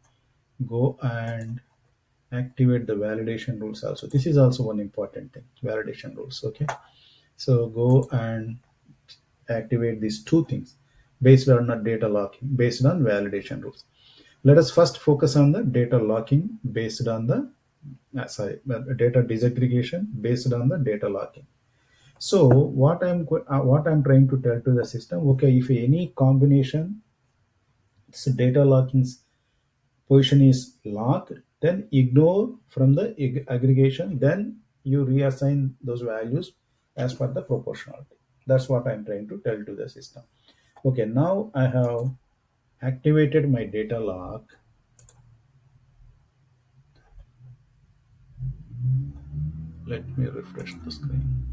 go and activate the validation rules also. This is also one important thing, validation rules. Okay, so go and activate these two things based on the data locking, based on validation rules. Let us first focus on the data locking based on the data disaggregation based on the data locking. So what I'm trying to tell to the system, okay, if any combination data locking position is locked, then ignore from the aggregation, then you reassign those values as per the proportionality. That's what I'm trying to tell to the system. Okay, now I have activated my data lock. Let me refresh the screen.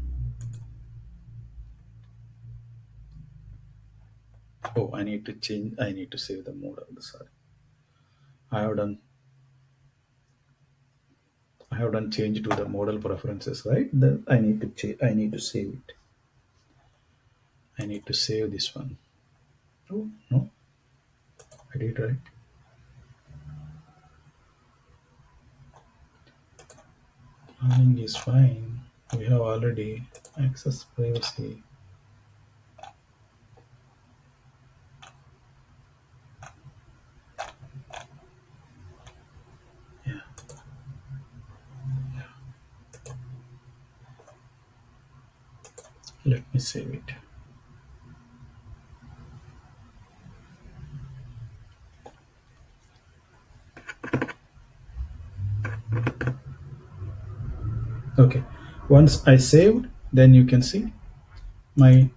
Oh, I need to change. I need to save the mode of the, sorry. I have done. I have done change to the model preferences, right? Then I need to change. I need to save it. I need to save this one. Oh no, I did right. Planning is fine. We have already access privacy. Yeah, let me save it. Okay. Once I saved, then you can see my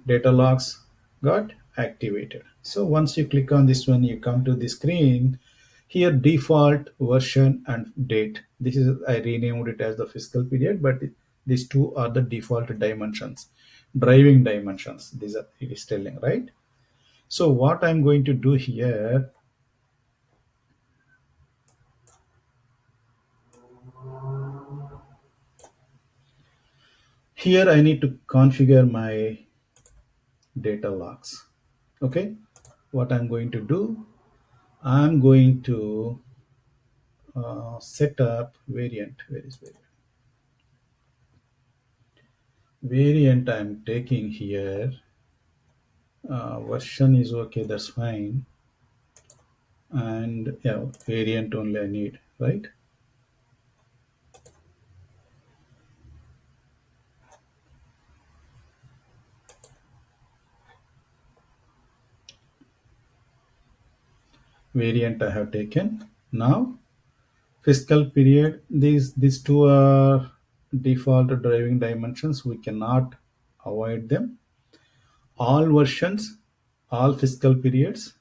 data logs got activated. So once you click on this one, you come to the screen. Here default version and date. This is, I renamed it as the fiscal period, but these two are the default dimensions, driving dimensions. These are, it is telling, right? So what I'm going to do here, here I need to configure my data logs. Okay, what I'm going to do, I'm going to set up variant. Where is variant? I'm taking here. Version is okay, that's fine. And yeah, variant only I need, right? Variant I have taken. Now fiscal period. These two are default driving dimensions. We cannot avoid them. All versions, all fiscal periods.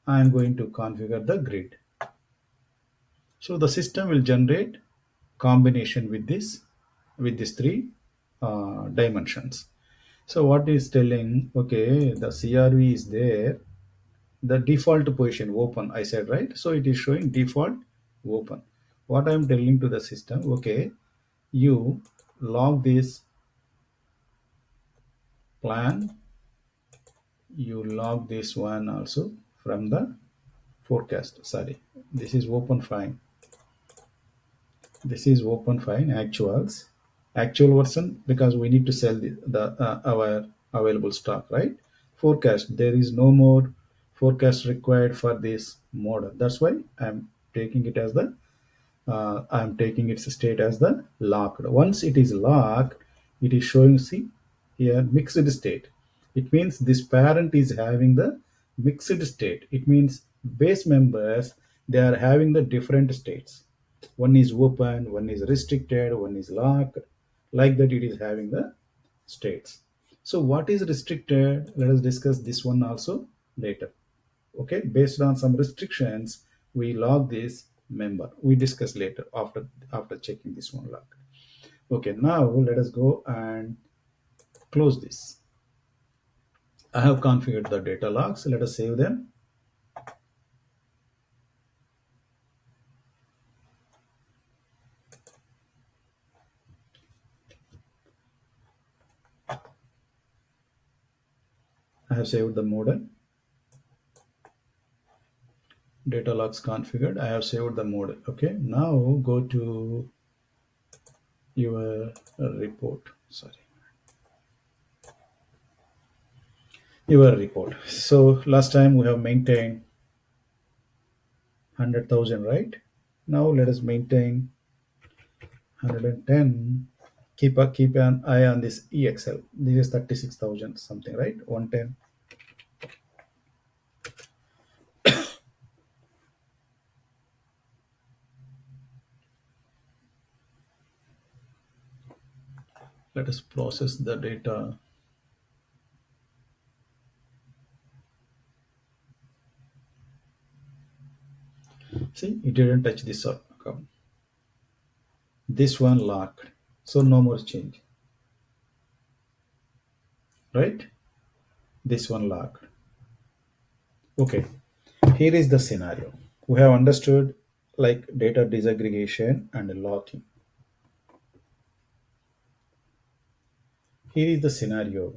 I am going to configure the grid. So the system will generate combination with these three dimensions. So what is telling? Okay, the CRV is there. The default position open. I said right. So it is showing default open. What I am telling to the system? Okay, you log this plan. You log this one also from the forecast. Sorry, this is open fine. This is open fine actuals, actual version because we need to sell the our available stock, right? Forecast, there is no more forecast required for this model. That's why I'm taking it as the I'm taking its state as the locked. Once it is locked, it is showing, see here, mixed state. It means this parent is having the mixed state. It means base members, they are having the different states. One is open, one is restricted, one is locked. Like that, it is having the states. So what is restricted? Let us discuss this one also later. Okay, based on some restrictions, we log this member. We discuss later after checking this one log. Okay, now let us go and close this. I have configured the data logs. Let us save them. I have saved the model. Data logs configured. I have saved the model. Okay, now go to your report. Sorry, your report. So last time we have maintained 100,000, right? Now let us maintain 110. Keep an eye on this EXL. This is 36,000 something, right? 110. Let us process the data. See, it didn't touch this account. This one locked. So no more change, right? This one locked. Okay. Here is the scenario. We have understood like data disaggregation and locking. Here is the scenario.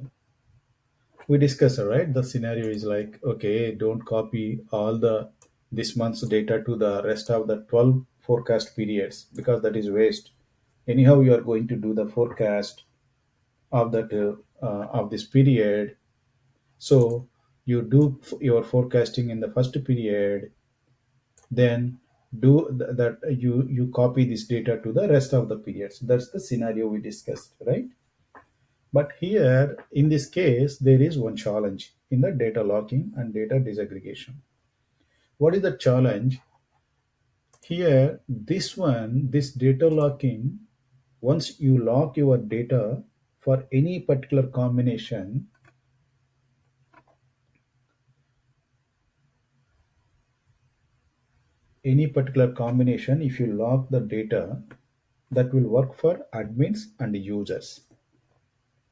We discussed, right? The scenario is like, okay, don't copy all the this month's data to the rest of the 12 forecast periods because that is waste. Anyhow, you are going to do the forecast of that of this period. So you do your forecasting in the first period, then do that you copy this data to the rest of the periods. That's the scenario we discussed, right? But here, in this case, there is one challenge in the data locking and data disaggregation. What is the challenge? Here, this data locking, once you lock your data for any particular combination, if you lock the data, that will work for admins and users.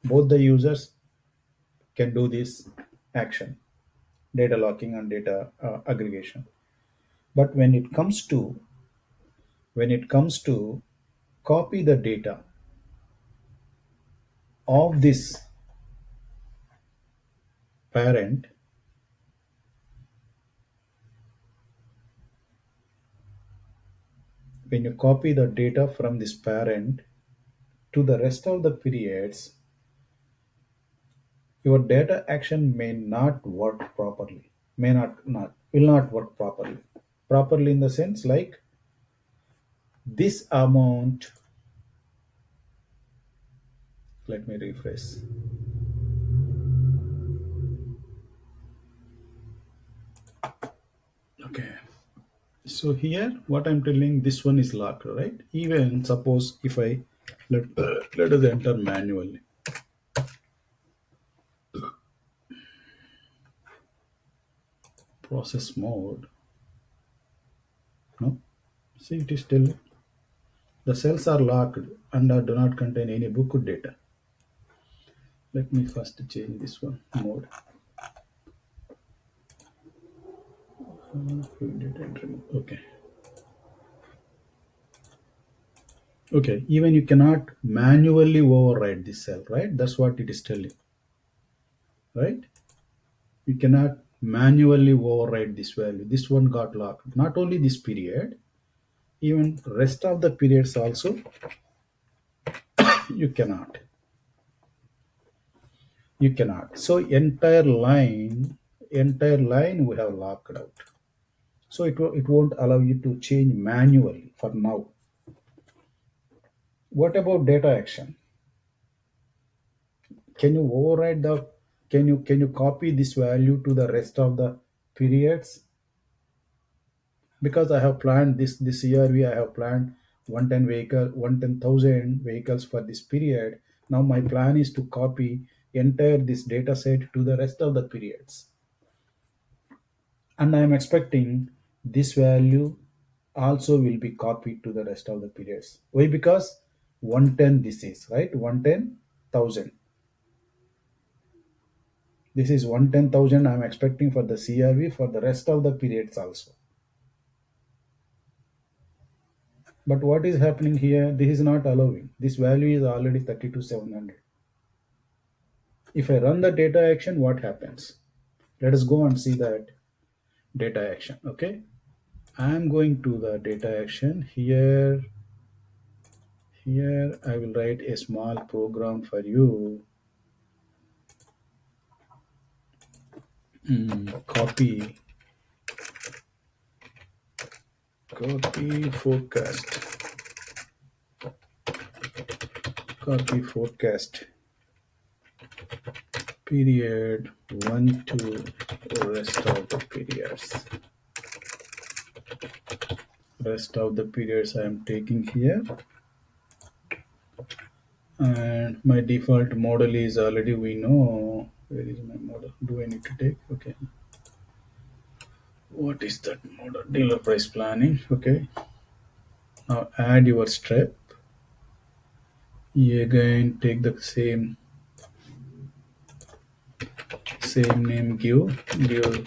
Both the users can do this action, data locking and data aggregation. But when it comes to copy the data of this parent, when you copy the data from this parent to the rest of the periods, your data action may not work properly. May not will not work properly. Properly in the sense like this amount. Let me rephrase. Okay. So here, what I'm telling, this one is locked, right? Even suppose if I let us enter manually. Process mode. No. See, it is still the cells are locked and do not contain any booked data. Let me first change this one mode. Fill data and remove. Okay. Okay. Even you cannot manually override this cell, right? That's what it is telling, right? You cannot manually override this value. This one got locked. Not only this period, even rest of the periods also you cannot. You cannot. So entire line we have locked out. So it won't allow you to change manually for now. What about data action? Can you override the can you copy this value to the rest of the periods? Because I have planned this year I have planned 110,000 vehicles for this period. Now my plan is to copy entire this data set to the rest of the periods. And I am expecting this value also will be copied to the rest of the periods. Why? Because 110 this is right 110,000. This is 110,000 I am expecting for the CRV for the rest of the periods also. But what is happening here? This is not allowing. This value is already 32,700. If I run the data action, what happens? Let us go and see that data action. Okay. I am going to the data action here. Here I will write a small program for you. Copy, forecast, copy forecast period 1 to rest of the periods. Rest of the periods I am taking here, and my default model is already we know. Where is my model? Do I need to take? Okay. What is that model? Dealer price planning. Okay. Now add your step. Again, take the same name. Give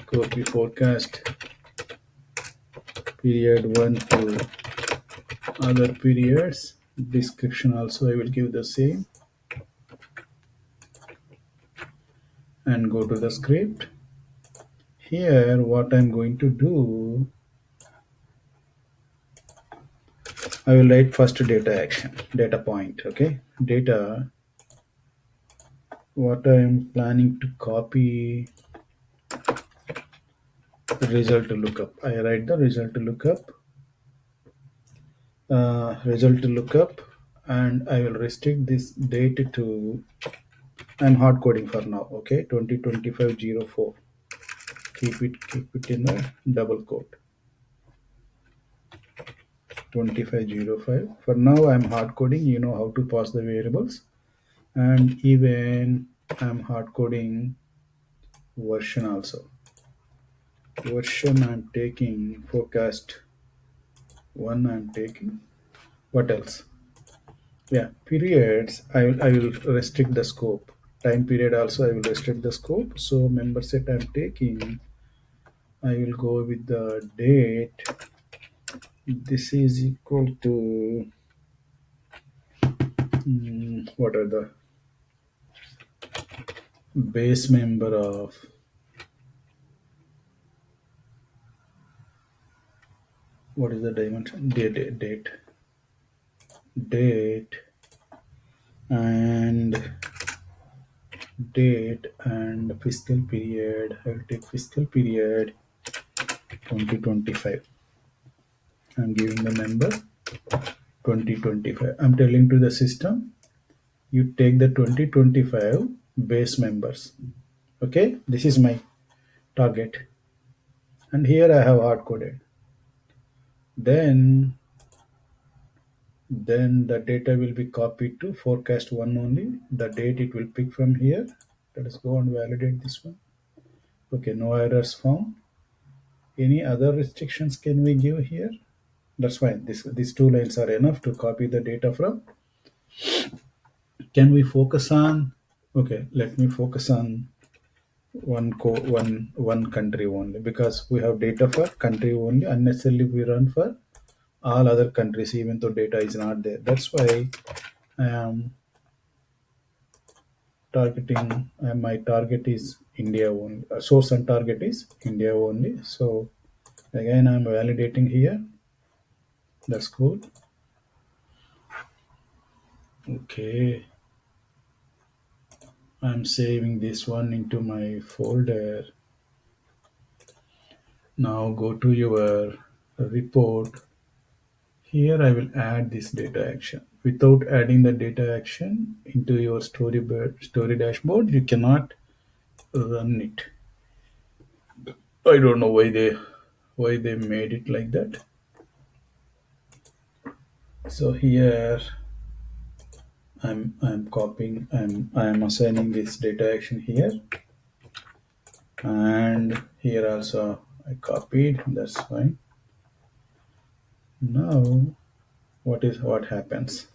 copy forecast period 1 to other periods. Description also I will give the same, and go to the script. Here what I'm going to do, I will write first data action, data point. Okay. Data, what I am planning to copy, result lookup. I write the result lookup, and I will restrict this date to, I'm hard coding for now. Okay. 2025-04. Keep it in a double quote. 2505. For now I'm hard coding. You know how to pass the variables, and even I'm hard coding version also. Version I'm taking forecast 1 I'm taking. What else? Yeah, periods I will restrict the scope. Time period also I will restrict the scope. So member set I'm taking, I will go with the date. This is equal to what are the base member of, what is the dimension? Date and fiscal period. I will take fiscal period 2025. I'm giving the member 2025. I'm telling to the system, you take the 2025 base members. Okay, this is my target, and here I have hard coded. Then the data will be copied to forecast 1 only. The date it will pick from here. Let us go and validate this one. Okay, no errors found. Any other restrictions can we give here? That's why these two lines are enough to copy the data from. Can we focus on? Okay, let me focus on one country only, because we have data for country only. Unnecessarily we run for all other countries even though data is not there. That's why I am targeting, my target is India only. Source and target is India only. So again I'm validating here. That's cool. Okay, I'm saving this one into my folder. Now go to your report. Here I will add this data action. Without adding the data action into your story dashboard, you cannot run it. I don't know why they made it like that. So here I'm copying, I'm assigning this data action here, and here also I copied. That's fine. Now what happens?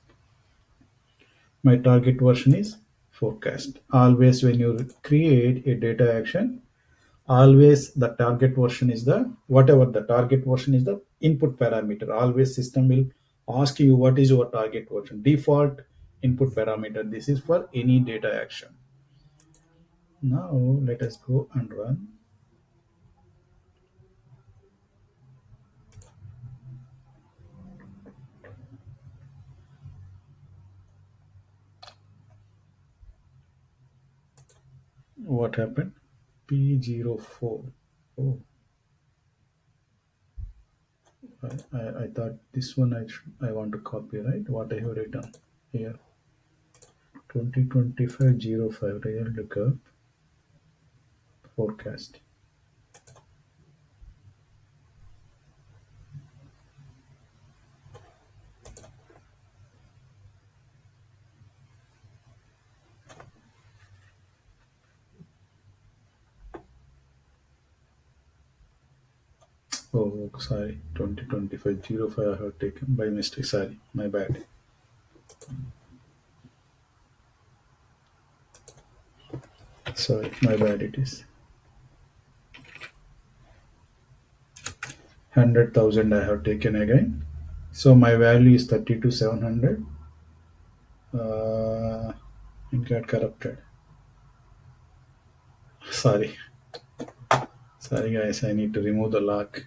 My target version is forecast. Always when you create a data action, always the target version is the whatever the target version is the input parameter. Always system will ask you what is your target version. Default input parameter. This is for any data action. Now let us go and run. What happened? P04. Oh, I thought this one I want to copy, right? What I have written here. 2025-05 real lookup forecast. Oh, sorry. 2025-05 I have taken by mistake. Sorry, my bad. Sorry, my bad. It is 100,000 I have taken again. So my value is 32,700. Uh, it got corrupted. Sorry, sorry guys. I need to remove the lock.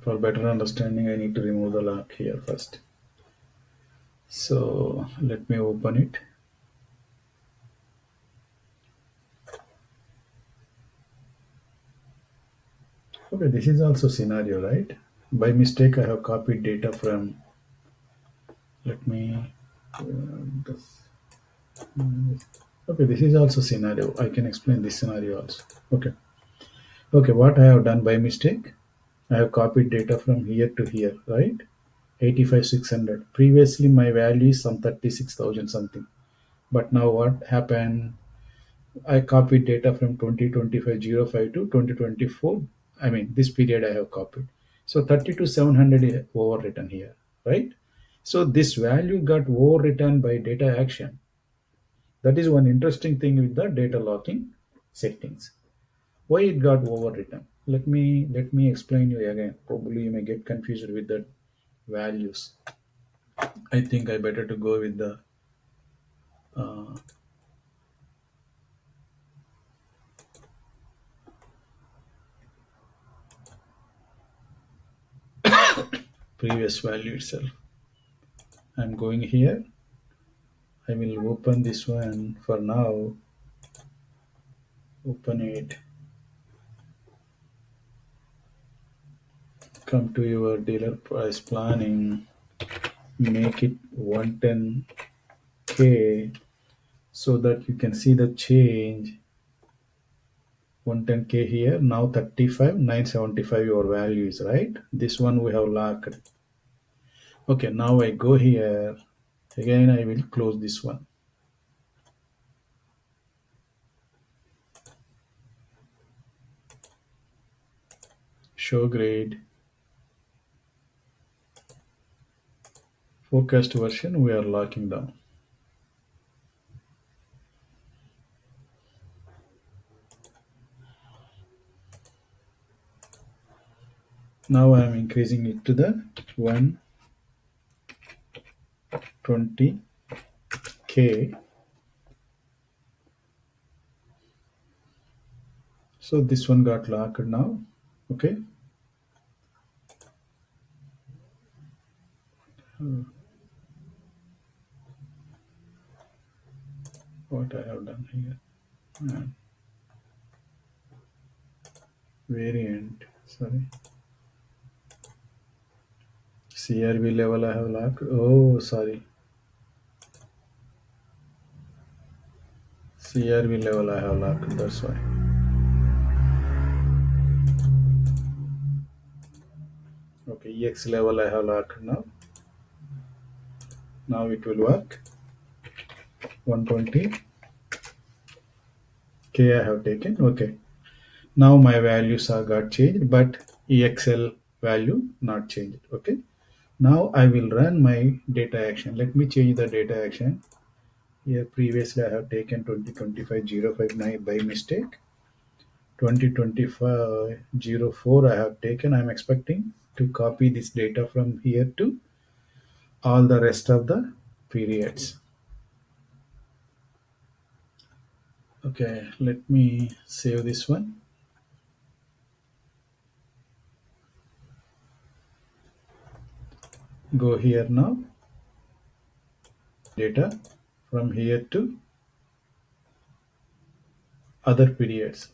For better understanding, I need to remove the lock here first. So let me open it. Okay, this is also scenario, right? By mistake, I have copied data from. Let me. This, okay, this is also scenario. I can explain this scenario also. Okay. Okay, what I have done by mistake, I have copied data from here to here, right? 85,600. Previously, my value is some 36,000 something. But now what happened? I copied data from 2025-05 to 2024. I mean, this period I have copied. So 32,700 is overwritten here, right? So this value got overwritten by data action. That is one interesting thing with the data locking settings. Why it got overwritten? Let me explain you again. Probably you may get confused with the values. I think I better to go with the uh, previous value itself. I'm going here. I will open this one for now. Open it. Come to your dealer price planning. Make it 110K so that you can see the change. 110K here. Now 35,975 your value is, right. This one we have locked. Okay, now I go here. Again, I will close this one. show grade, forecast version we are locking down. Now I am increasing it to the 120k. So this one got locked now. Okay. What I have done here. Variant. Sorry. CRV level I have locked. Oh, sorry. CRV level I have locked. That's why. Okay. EX level I have locked now. Now it will work. 120k I have taken. Okay. Now my values are got changed, but EXL value not changed. Okay. Now I will run my data action. Let me change the data action. Here previously I have taken 2025-05 by mistake. 2025-04 I have taken. I'm expecting to copy this data from here to all the rest of the periods. Okay, let me save this one. Go here now. Data from here to other periods.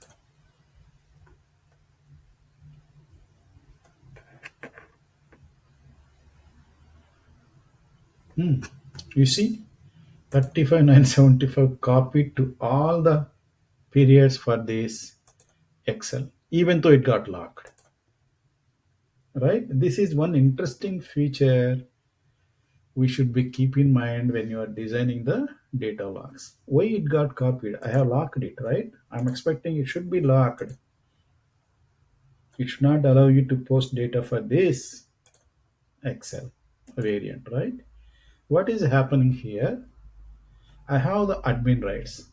You see, 35,975 copied to all the periods for this Excel, even though it got locked. Right? This is one interesting feature we should be keep in mind when you are designing the data locks. Why it got copied? I have locked it, right? I'm expecting it should be locked. It should not allow you to post data for this Excel variant, right? What is happening here? I have the admin rights.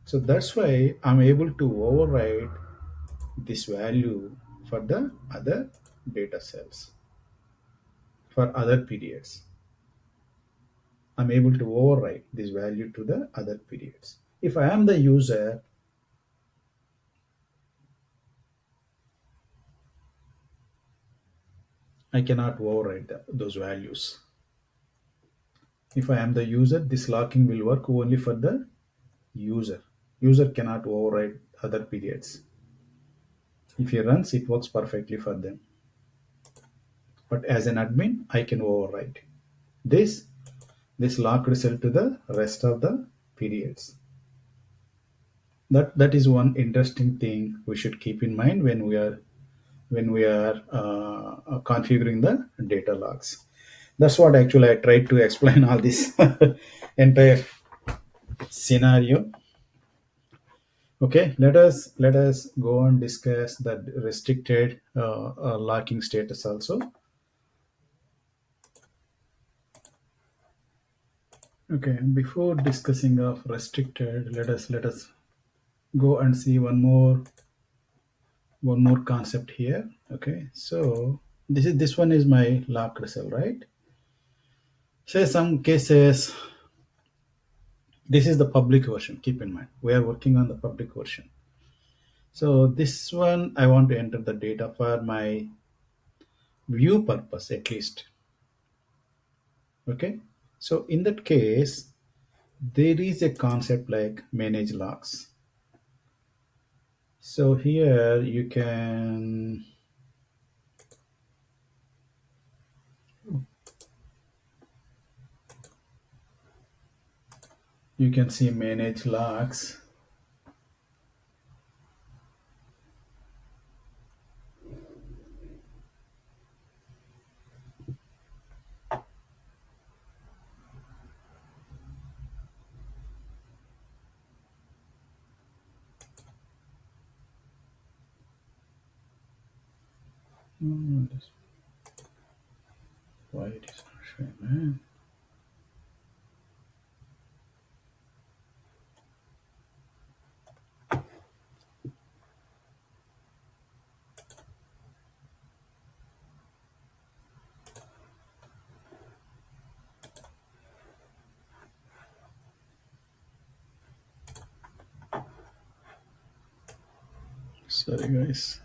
So that's why I'm able to override this value for the other data cells, for other periods. I'm able to override this value to the other periods. If I am the user, I cannot override those values. If I am the user, this locking will work only for the user. User cannot override other periods. If he runs, it works perfectly for them. But as an admin, I can override this this locked cell to the rest of the periods. That is one interesting thing we should keep in mind when we are configuring the data logs. That's what actually I tried to explain all this entire scenario. Okay, let us go and discuss the restricted locking status also. Okay, before discussing of restricted, let us go and see one more concept here. Okay, so this one is my locked cell, right? Say some cases, this is the public version. Keep in mind, we are working on the public version. So this one, I want to enter the data for my view purpose at least. Okay, so in that case, there is a concept like manage logs. So here you can see manage logs. Why it is not showing, man? Sorry, guys.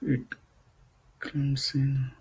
It comes in.